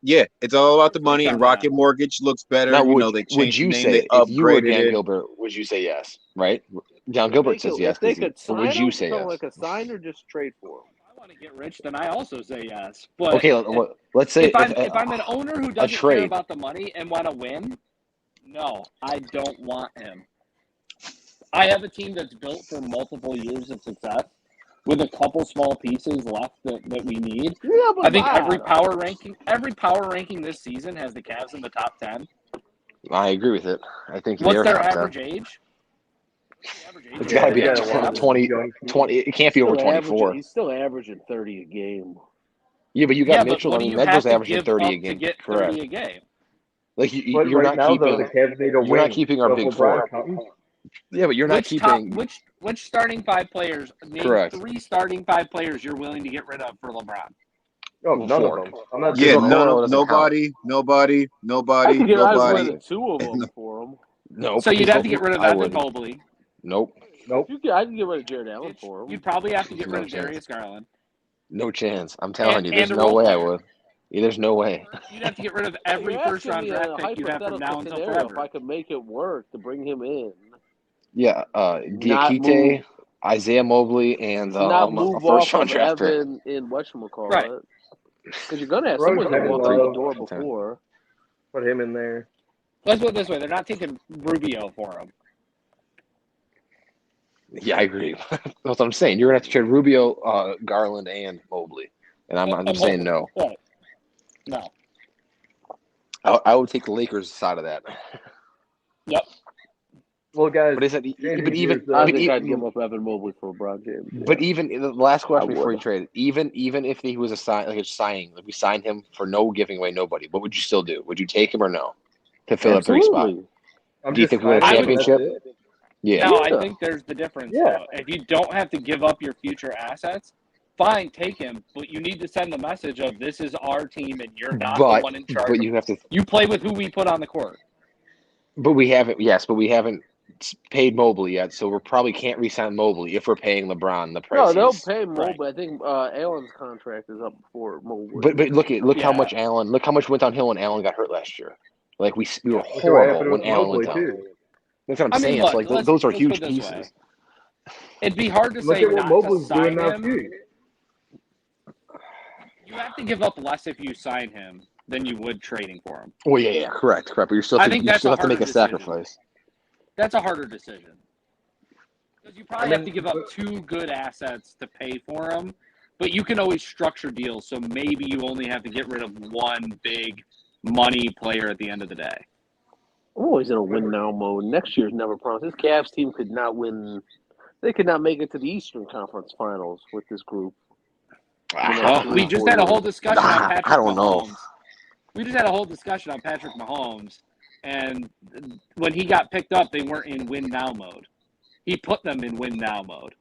Yeah, it's all about the money, and Rocket Mortgage looks better. Now, They changed the name, say, if you were Dan Gilbert, would you say yes? Right? Dan Gilbert says yes. If they could sign would you him, say yes? like a sign or just trade for him? I want to get rich, then I also say yes. But okay, let's say if I'm an owner who doesn't care about the money and want to win, no, I don't want him. I have a team that's built for multiple years of success with a couple small pieces left that we need. Yeah, but I think every power ranking this season has the Cavs in the top 10. I agree with it. I think what's their average age? It's got to be 20. It can't be over 24. He's still averaging 30 a game. Yeah, but you got Mitchell. I mean, Mitchell's averaging 30 a game. To get 30 Correct. a game. Like you're not keeping. You're not keeping our big four. Yeah, but you're not keeping. Which starting 5 players? Name Correct. 3 starting 5 players you're willing to get rid of for LeBron. Oh, none of them. I'm not nobody. I can get rid of 2 of them for him. No. So you'd have to get rid of Evan Mobley. Nope. I can get rid of Jared Allen for him. You'd probably have to get rid of Darius Garland. No chance. I'm telling you, there's no way I would. Yeah, there's no way. You'd have to get rid of every first-round draft pick you have from now until forever. If I could make it work to bring him in. Yeah, Diakite, Isaiah Mobley, and a first-round draft pick. In whatchamacallit. Right. Because you're going to have someone that walk through the door before. Put him in there. Let's put it this way: they're not taking Rubio for him. Yeah, I agree. That's what I'm saying. You're gonna have to trade Rubio, Garland, and Mobley, and I'm saying no. Right. No. I would take the Lakers side of that. Yep. Well, guys, But I'd give up Evan Mobley for LeBron James. Yeah. But even the last question before you trade, even if he was a signing, like we signed him for no giving away nobody, what would you still do? Would you take him or no to fill up 3 spot? Do you think we win a championship? Yeah. No, I think there's the difference. Yeah. Though. If you don't have to give up your future assets, fine, take him. But you need to send the message of this is our team and you're not the one in charge. But you have to. You play with who we put on the court. But we haven't. Yes, but we haven't paid Mobley yet, so we probably can't re-sign Mobley if we're paying LeBron the price. No, they'll pay Mobley. Right. I think Allen's contract is up before Mobley. But look how much went downhill when Allen got hurt last year. Like we were horrible when Allen went down. That's what I'm saying. Look, it's those are huge pieces. It'd be hard to say not to sign him. You have to give up less if you sign him than you would trading for him. Well, yeah, correct. But you still have to make a sacrifice. That's a harder decision. Because you probably have to give up 2 good assets to pay for him, but you can always structure deals, so maybe you only have to get rid of 1 big money player at the end of the day. I'm always in a win-now mode. Next year's never promised. This Cavs team could not win. They could not make it to the Eastern Conference Finals with this group. We just had a whole discussion on Patrick Mahomes. I don't know. We just had a whole discussion on Patrick Mahomes, and when he got picked up, they weren't in win-now mode. He put them in win-now mode.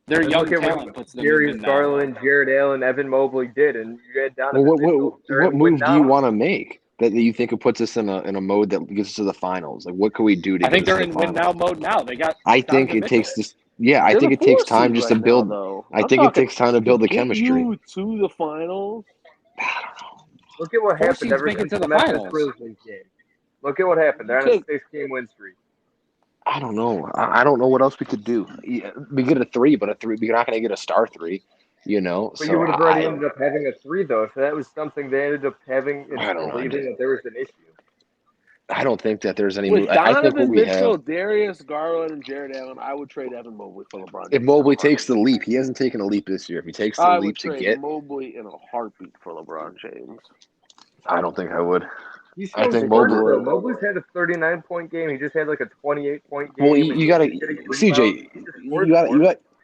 Their young talent puts them in win-now Garland, mode. Jared Allen, Evan Mobley did, and you had Donovan what move do you want to make that you think it puts us in a mode that gets us to the finals? Like, what can we do to I think they're in win-now mode now. They got. I think it takes this. Yeah, I think it takes time just to build. I think it takes time to build the chemistry. You to the finals. I don't know. Look at what happened ever since the Memphis Grizzlies game. Look at what happened. They're on a 6-game win streak. I don't know. I don't know what else we could do. We get a 3, but we're not going to get a star 3. You know. But you would have already ended up having a 3 though. If that was something they ended up having, believing that there was an issue. I don't think that there's any. With Donovan Mitchell, have, Darius Garland, and Jared Allen, I would trade Evan Mobley for LeBron. If Mobley takes the leap, he hasn't taken a leap this year. If he takes the leap to get Mobley in a heartbeat for LeBron James. I don't think I would. I think Mobley's had a 39-point game. He just had like a 28-point game. Well, you got to CJ.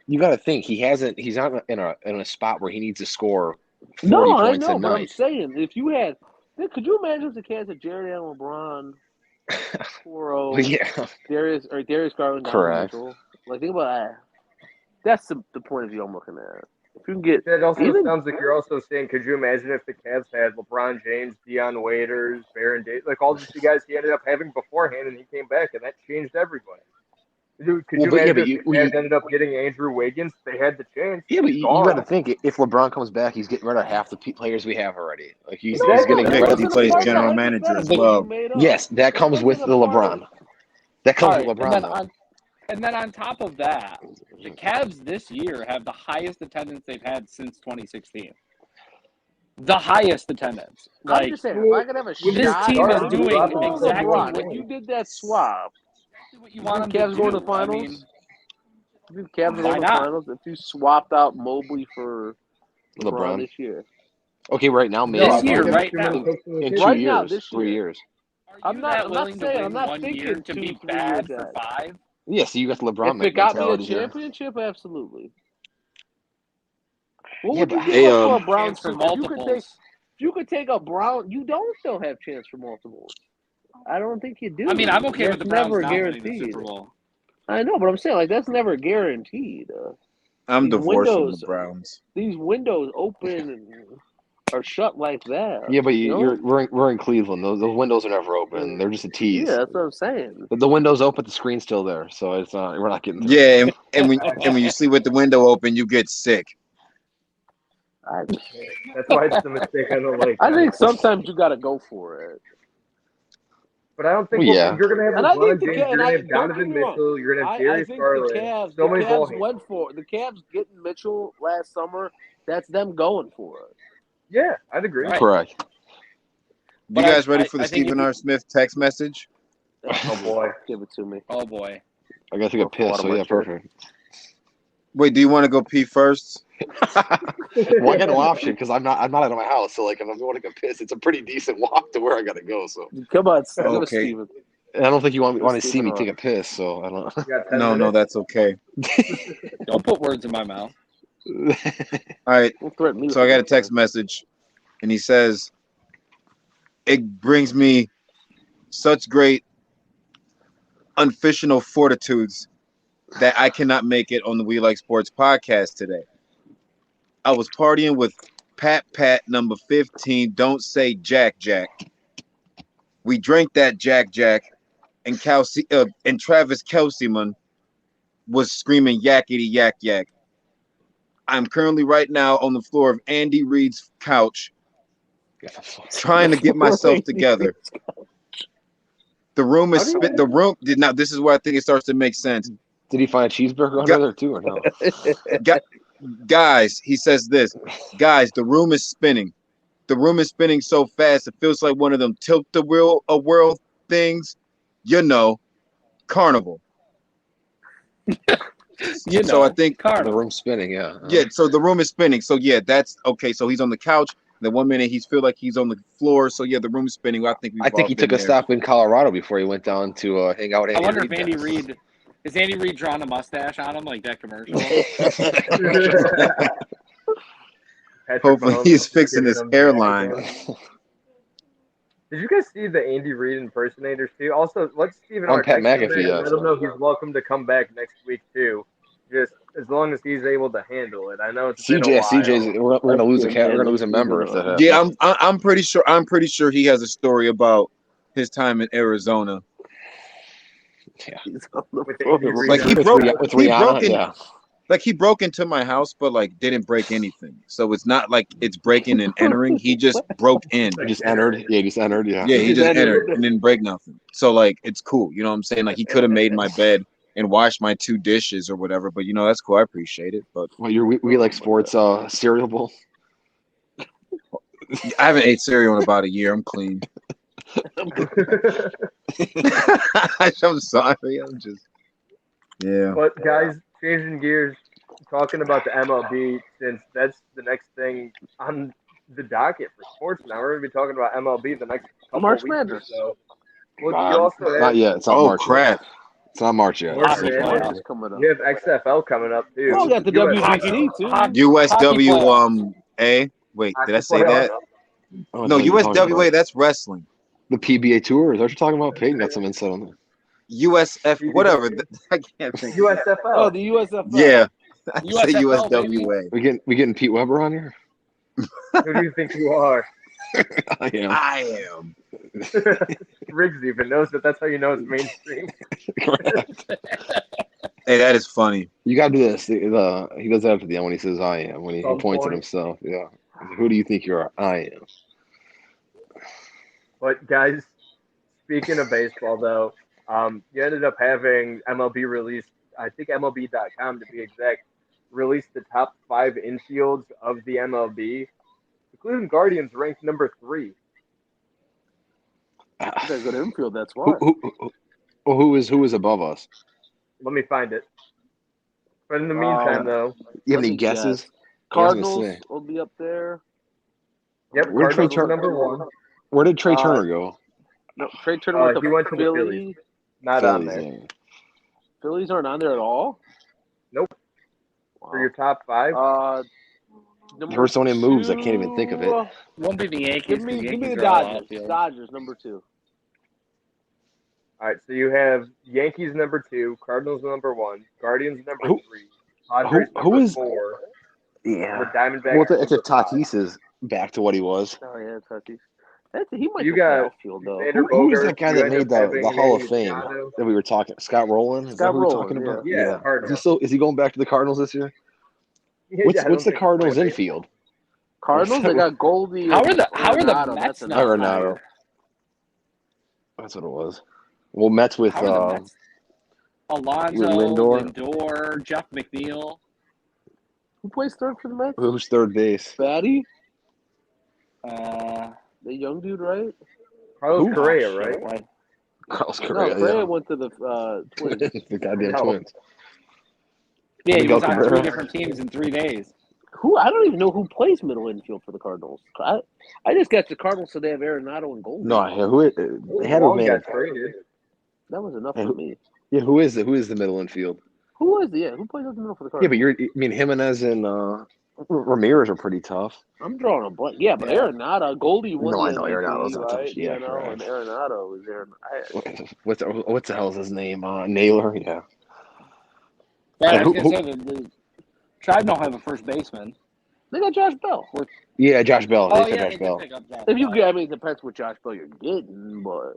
You got to think he hasn't. He's not in a spot where he needs to score 40 points a night. But I'm saying if you had. Could you imagine if the Cavs had Jared Allen, LeBron, 4-0, Darius Garland, correct? Like, think about that. That's the point of view I'm looking at. If you can get that also sounds like you're also saying, could you imagine if the Cavs had LeBron James, Deion Waiters, Baron Davis, like all the guys he ended up having beforehand, and he came back, and that changed everybody. Could you imagine if the Cavs ended up getting Andrew Wiggins? They had the chance. Yeah, but you got to think if LeBron comes back, he's getting rid of half the players we have already. Like he's getting rid of he plays general manager as well. Yes, that comes with the LeBron. That comes with LeBron. And then on top of that, the Cavs this year have the highest attendance they've had since 2016. The highest attendance. I'm just saying, if I could have a shot, this team is doing exactly when you did that swap. What you want Cavs going to the finals? Cavs going to the finals if you swapped out Mobley for LeBron this year. Okay, right now, maybe this year, right now, in 2 years, 3 years. I'm not saying I'm not thinking to be bad for 5. Yeah, so you got the LeBron. If it got me a championship, absolutely. What would you give for a Brown for multiples? You could take a Brown. You don't still have chance for multiples. I don't think you do. I mean, I'm okay with the Browns never not guaranteed. winning the Super Bowl. I know, but I'm saying like that's never guaranteed. I'm divorced from the Browns. These windows open and are shut like that. Yeah, but we're in Cleveland. Those windows are never open. They're just a tease. Yeah, that's what I'm saying. But the window's open, the screen's still there, so it's not. We're not getting. Yeah, and when you sleep with the window open, you get sick. That's why it's the mistake on the lake. I think sometimes you got to go for it. But I don't think you're going to have LeBron James, you're going to have Donovan Mitchell, you're going to have Darius Garland. The Cavs went for it. The Cavs getting Mitchell last summer, that's them going for it. Yeah, I'd agree. Right. Correct. You guys ready for the Stephen R. Smith text message? Oh boy, give it to me. Oh boy. I gotta take a piss. So yeah, perfect. Wait, do you want to go pee first? Well, I got no option because I'm not out of my house. So like, if I'm going to go piss, it's a pretty decent walk to where I gotta go. So Come on, give us Okay. Steven. and I don't think you want to see me take a piss. So I don't. you got 10 No, minutes? that's okay. Don't put words in my mouth. All right. Don't threaten me. So I got a text message, and he says, "It brings me such great unfictional fortitudes that I cannot make it on the We Like Sports podcast today. I was partying with Pat number 15. Don't say Jack. We drank that Jack, and and Travis Kelceman was screaming yakety yak. I'm currently right now on the floor of Andy Reid's couch, trying to get myself together. The room is spit. The room did not. This is where I think it starts to make sense. Did he find a cheeseburger under there too, or no? Guys, he says this. Guys, the room is spinning. The room is spinning so fast it feels like one of them tilt-a-whirl things. You know, Carnival. So I think the room's spinning. Yeah. Yeah. So the room is spinning. So yeah, that's okay. So he's on the couch. Then 1 minute he's feel like he's on the floor. So yeah, the room is spinning. I think he took a stop in Colorado before he went down to hang out with Andy I wonder Reid. if Andy Reid is Andy Reid drawing a mustache on him like that commercial. Hopefully he's fixing his hairline. Did you guys see the Andy Reid impersonators too? Also, let's Stephen On R. Pat text him McAfee, and let him know he's welcome to come back next week too. Just as long as he's able to handle it. I know it's been a while. CJ's we're gonna lose a cat. We're gonna lose a member if that happens. Yeah, I'm pretty sure he has a story about his time in Arizona. Yeah. Like he broke into my house, but like didn't break anything. So it's not like it's breaking and entering. He just broke in. He just entered. Yeah, he just entered. Yeah. Yeah, he just entered and didn't break nothing. So like it's cool. You know what I'm saying? Like he could have made my bed and washed my 2 dishes or whatever. But that's cool. I appreciate it. But we like sports cereal bowl. I haven't ate cereal in about a year. I'm clean. I'm sorry. I'm just But guys, changing gears, talking about the MLB, since that's the next thing on the docket for sports now. We're going to be talking about MLB the next couple March weeks Madness. or so. Well, you also have, Not yet. It's not March crap. Yet. It's not March yet. March Madness. coming up. You have XFL coming up too. Oh, we got the WBC too. USWA. Wait, did I say that? Oh, No, USWA. That's wrestling. The PBA Tour. Is that what you're talking about? Peyton got some insight on that. USF, whatever. I can't think. USFL. Oh, the USFL. Yeah, I say USFL, USWA. We getting Pete Weber on here? Who do you think you are? I am. Riggs even knows that. That's how you know it's mainstream. Hey, that is funny. You gotta do this. He does that after the end when he says "I am" when he points at himself. Yeah. Who do you think you are? I am. But guys, speaking of baseball, though, you ended up having MLB released. I think MLB.com to be exact, released the top 5 infields of the MLB. The Cleveland Guardians ranked number 3. That's a good infield. That's why. Who is above us? Let me find it. But in the meantime, though, You have any guesses? Cardinals will be up there. Yep, Where did Cardinals number 1. Where did Trey Turner go? No, Trey Turner he went to the Phillies. Not on there. Yeah. Phillies aren't on there at all. Nope. Wow. For your top 5. There were so many moves I can't even think of it. Won't be the Yankees. Give me the are all Dodgers. outfield. Dodgers number 2. All right, so you have Yankees number 2, Cardinals number 1, Guardians number 3, Padres number 4. Yeah. The Diamondbacks. Well, it's if Tatis is back to what he was. Oh yeah, Tatis. He might You go got outfield though. Who is that guy that made the having Hall of Manny Fame Machado. that we were talking? Scott Rowland? Is that who we're talking about? Yeah, Is he going back to the Cardinals this year? What's the Cardinals infield? Cardinals, they got Goldie. How are the Mets not Arenado. higher? That's what it was. Well, Mets with How are the Mets? Alonso, Lindor. Lindor, Jeff McNeil. Who plays third for the Mets? Who's third base? Batty? The young dude, right? Carlos Correa, shit, right? why- Carlos Correa. No, Correa Yeah. went to the Twins. The goddamn No. Twins. Yeah, he Miguel was on Cabrera. 3 different teams in 3 days. Who I don't even know who plays middle infield for the Cardinals. I just got the Cardinals, so they have Arenado and Goldie. No, who they had a Long man. got traded. That was enough for me. Yeah, who is the middle infield? Who plays in the middle for the Yeah, Cardinals? but Jimenez and Ramirez are pretty tough. I'm drawing a blank. Yeah, but Yeah. Arenado, Goldie won No, the I know MVP, Arenado's not right? touched. Yeah, You know, right. and Arenado is there. What's the hell's his name? Naylor. Yeah. Yeah, Yeah, I was who- going to say, the Tribe don't have a first baseman. They got Josh Bell. Yeah, Josh Bell. Oh, They said yeah, Josh they Bell. did pick up Josh If you Bell. get, I mean, it depends what Josh Bell you're getting, but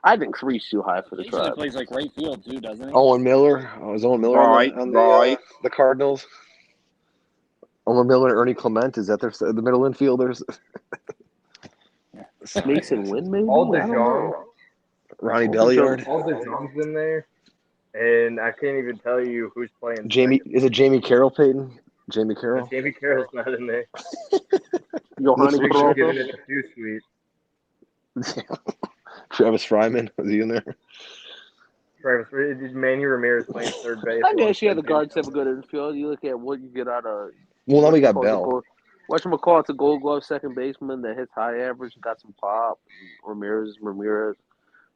I think 3's too high for the He usually Tribe. plays like right field, too, doesn't he? Owen Miller. Was Owen Miller on the Cardinals? Owen Miller and Ernie Clement. Is that the middle infielders? Mason Wynn, maybe? All I don't DeJong. know. Ronnie Belliard. All DeJong's in there. And I can't even tell you who's playing. Is it Jamie Carroll, Peyton? Jamie Carroll? Jamie Carroll's not in there. Johanny Rick's Peralta. giving it a few sweet. Travis Fryman. Was he in there? Travis, Manny Ramirez playing third base. I guess the guards have a good infield. You look at what you get out of. Well, now we got Bell. Whatchamacallit, a Gold Glove second baseman that hits high average, got some pop. Ramirez.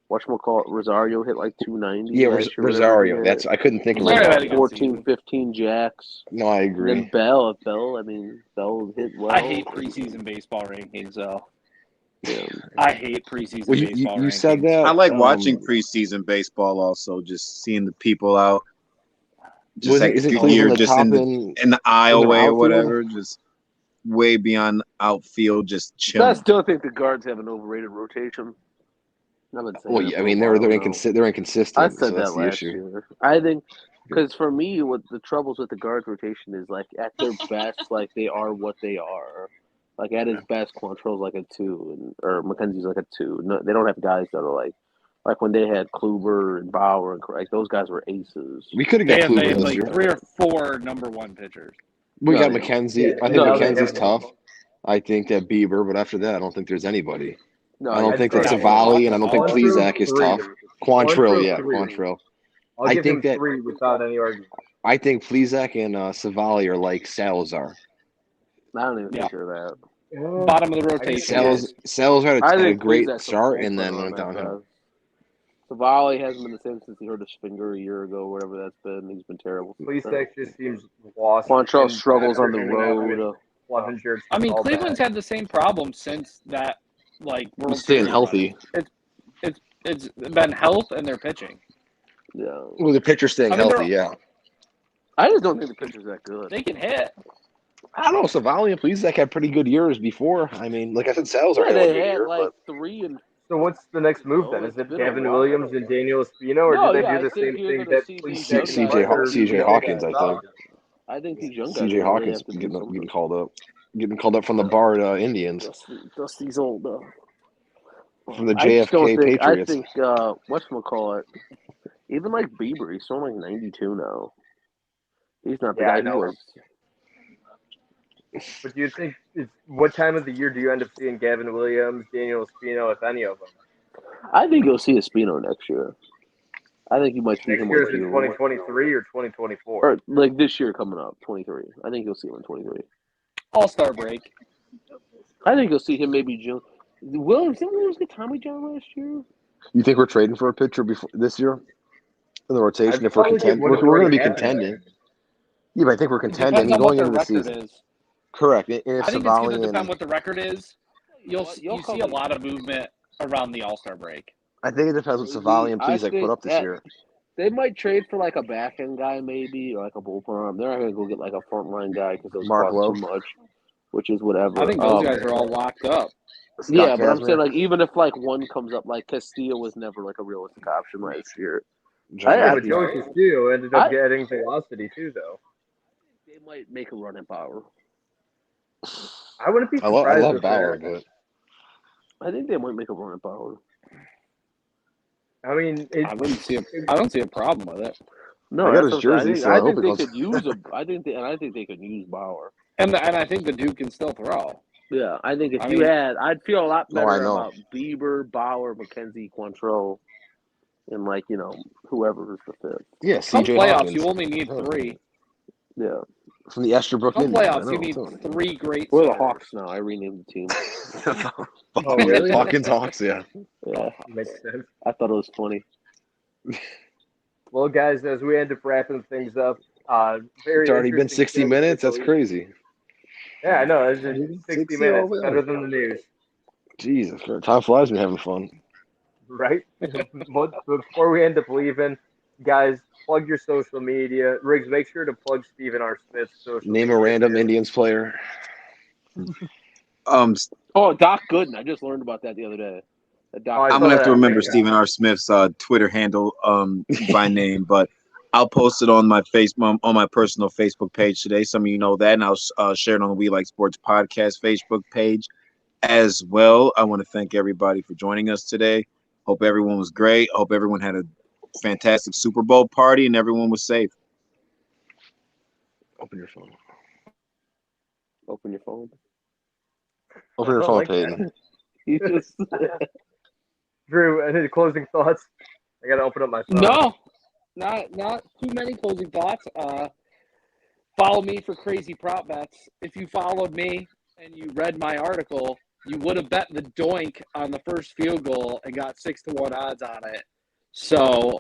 Whatchamacallit, Rosario hit like 290. Yeah, Rosario. I couldn't think of Rosario had a it. good 14, 15 jacks. No, I And agree. then Bell hit well. I hate preseason baseball rankings, though. Yeah. I hate preseason Well, baseball you rankings. said that. I like watching preseason baseball. Also, just seeing the people out. Just Isn't you're Cleveland just top in the aisle way or outfield? whatever, just way beyond outfield, just chilling. I still think the guards have an overrated rotation. I've been saying Well, that yeah, for I mean a they're while now. inconsistent. I so said that's that the last issue. year. I think because for me, what the troubles with the guard rotation is like at their best, like they are what they are. Like at his best, Quantrill's like a 2, or McKenzie's like a 2. No, they don't have guys that are like when they had Kluber and Bauer and like those guys were aces. We could have They got have Cleveland this like year. 3 or 4 number 1 pitchers. We got No, McKenzie. yeah, I think no, McKenzie's they- tough. I think that Bieber, but after that, I don't think there's anybody. No, I don't I'd think that say Savali, and I don't think Quantrill, Plesac is 3. tough. Quantrill, yeah, Quantrill, 3. Quantrill. I'll I give think him that- 3 without any argument. I think Plesac and Savali are like Salazar. I don't even Yeah. think you're that. Bottom of the rotation. Salazar I had a think great Plesac's a start and sleeper then on went that downhill. guy. Savali hasn't been the same since he hurt his finger a year ago, whatever that's been. He's been terrible. Plesac just seems lost. Quantrill and struggles on the having road. Clevenger I mean, all Cleveland's bad. had the same problem since that World Staying Series healthy. run. It's been health and their pitching. Yeah. Well, the pitcher's staying I mean, healthy, yeah. I just don't think the pitcher's that good. They can hit. I don't know. Savali and Plesac had pretty good years before. I mean, like I said, Salazar Yeah, had a they good had year, like 3 and So what's the next move then? No, Is it's it been a Gavin while. Williams and Daniel Espino, or No, do they yeah, do I the same think you're thing gonna that see Plesac these young and guys- Carter CJ did Hawkins, I with think. I think these young guys CJ really Hawkins have to do getting something. called up. Getting called up from the Bard Indians. Dusty's old. From the I just don't JFK think. Patriots. I think whatchamacallit, even like Bieber, he's still like 92 now. He's not the Yeah, I guy he know. was. But do you think what time of the year do you end up seeing Gavin Williams, Daniel Espino, if any of them? I think you'll see Espino next year. I think you might see Next him year like is in you. 2023 or 2024? Or like this year coming up, 23. I think you'll see him in 23. All-Star break. I think you'll see him maybe June. Didn't Williams get Tommy John last year? You think we're trading for a pitcher before this year in the rotation? I'd If we're probably get contending, one we're going to be already happened. contending. Yeah, but I think we're It contending depends on going what into their the record season. is. Correct. And if I think it's going to Savali depend and what the record is. You see a lot of movement around the All-Star break. I think it depends what Savali and I Plesac think put up this that- year. They might trade for like a back end guy, maybe, or like a bullpen arm. They're not going to go get like a front line guy because those Mark cost Lowe. too much, which is whatever. I think those guys are all locked up. Scott Yeah, but I'm Kazmir, saying like even if like one comes up, like Castillo was never like a realistic option last year. John Yeah, I- but Joey Castillo ended up getting velocity too, though. They might make a run at Bauer. I wouldn't be I surprised love if Bauer, that. but I think they might make a run at Bauer. I mean, I don't see a problem with it. No, I got that's his what I'm jersey, saying. so I I hope think it they goes- could use a. I think they could use Bauer. And I think the dude can still throw. Yeah, I think I'd feel a lot better I know. about Bieber, Bauer, McKenzie, Quantrill, and whoever is the fifth. Yeah, Come CJ playoffs, Hawkins. you only need 3. Yeah. From the Esterbrook Come Indians. playoffs, you need 3 great We're the starters. Hawks now. I renamed the team. Oh, really? Hawkins Hawks, yeah. Yeah, Makes sense. I thought it was funny. Well, guys, as we end up wrapping things up, It's already been 60 minutes. That's crazy. Yeah, I know. It's just 60 minutes. Better than the news. Jesus, time flies when you're having fun. Right? But before we end up leaving, guys, plug your social media. Riggs, make sure to plug Stephen R. Smith's social Name media. a random Indians player. Oh, Doc Gooden. I just learned about that the other day. I'm gonna have to remember Stephen R. Smith's Twitter handle by name, but I'll post it on my personal Facebook page today. Some of you know that, and I'll share it on the We Like Sports Podcast Facebook page as well. I want to thank everybody for joining us today. Hope everyone was great. Hope everyone had a fantastic Super Bowl party and everyone was safe. Open your phone. Open your phone. Open your phone, Peyton. You just Drew, any closing thoughts? I gotta open up my phone. No, not too many closing thoughts. Follow me for crazy prop bets. If you followed me and you read my article, you would have bet the doink on the first field goal and got 6-1 odds on it. So,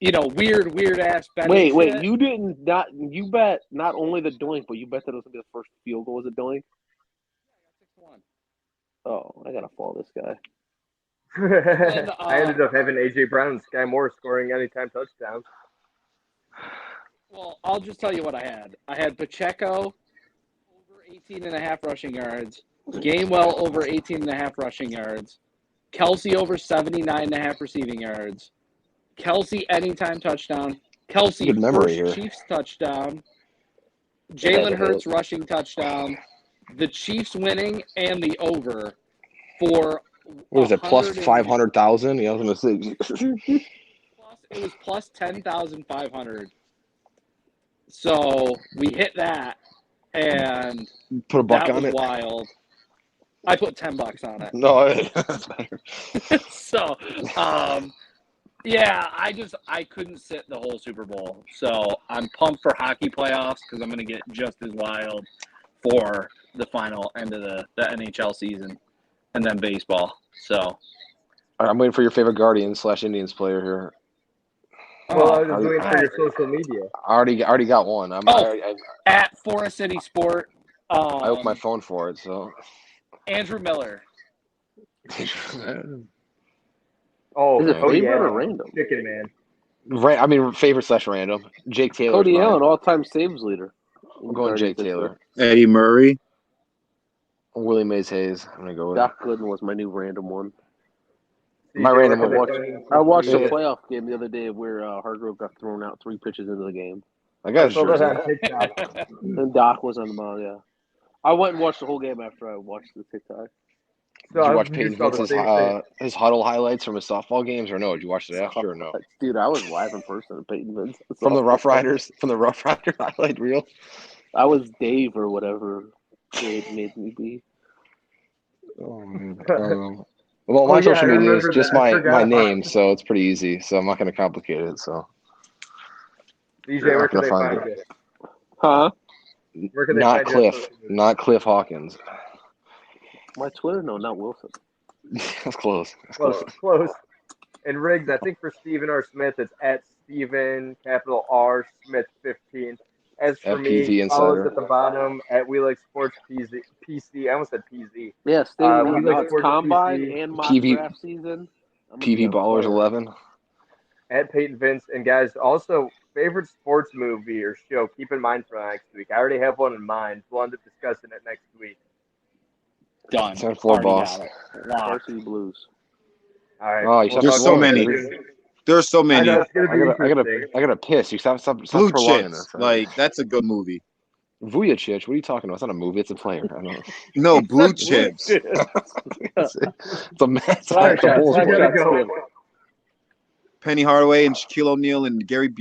weird ass betting. wait. shit. You bet not only the doink, but you bet that it was gonna be the first field goal was a doink. 6-1. Oh, I gotta follow this guy. I ended up having A.J. Brown and Sky Moore scoring anytime touchdowns. Well, I'll just tell you what I had. I had Pacheco over 18.5 rushing yards, Gainwell over 18.5 rushing yards, Kelsey over 79.5 receiving yards, Kelsey anytime touchdown, Kelsey Good memory first here. Chiefs touchdown, Jalen Hurts rushing touchdown, the Chiefs winning, and the over for What was it, plus 500,000? Yeah, I was going to say. It was plus 10,500. So we hit that, and Put a buck that on was it? wild. I put $10 on it. No, that's better. So, yeah, I couldn't sit the whole Super Bowl. So I'm pumped for hockey playoffs because I'm going to get just as wild for the final end of the NHL season, and then baseball. So All right, I'm waiting for your favorite Guardians/Indians player here. Well, I was waiting for your social media. I already got one. At Forest City Sport. I opened my phone for it, so. Andrew Miller. Oh, Is it Cody favorite or Allen, random? Chicken Man. Right, I mean, favorite/random. Jake Taylor. Cody Allen, all-time saves leader. I'm going Jake Taylor. Eddie Murray. Willie Mays Hayes. I'm going to go with. Doc Gooden was my new random one. My random one. I watched a playoff game the other day where Hargrove got thrown out 3 pitches into the game. I got saw that on TikTok. And Doc was on the mound, yeah. I went and watched the whole game after I watched the TikTok. Did you watch Peyton Vince's his huddle highlights from his softball games, or no? Did you watch it after or no? Dude, I was live in person at Peyton Vince. From the Rough Riders highlight reel? I was Dave or whatever it made me be. Oh, man. Well, my social media is just my name, so it's pretty easy. So I'm not going to complicate it. So, DJ, where can they find you? Huh? Where can they not find Cliff, you? not Cliff Hawkins. My Twitter? No, not Wilson. That's close. Close. And Riggs, I think for Stephen R. Smith, it's at Stephen capital R Smith 15. As for me, follow us at the bottom at We Like Sports PC. I almost said PZ. Yeah, stay We Like Sports Combine PC. and mock draft season. PV Ballers 11. At Peyton Vince. And guys, also, favorite sports movie or show, keep in mind for next week. I already have one in mind. We'll end up discussing it next week. Done. 10-4 boss. Varsity Blues. All right. Oh, there's so many. There's so many. I gotta piss. You stop Blue prolonging Chips. this. That's a good movie. Vujicic, what are you talking about? It's not a movie. It's a player. I don't know. No, Blue Chips. It's a mess. It's a Bulls player. Penny Hardaway and Shaquille O'Neal and Gary Busey.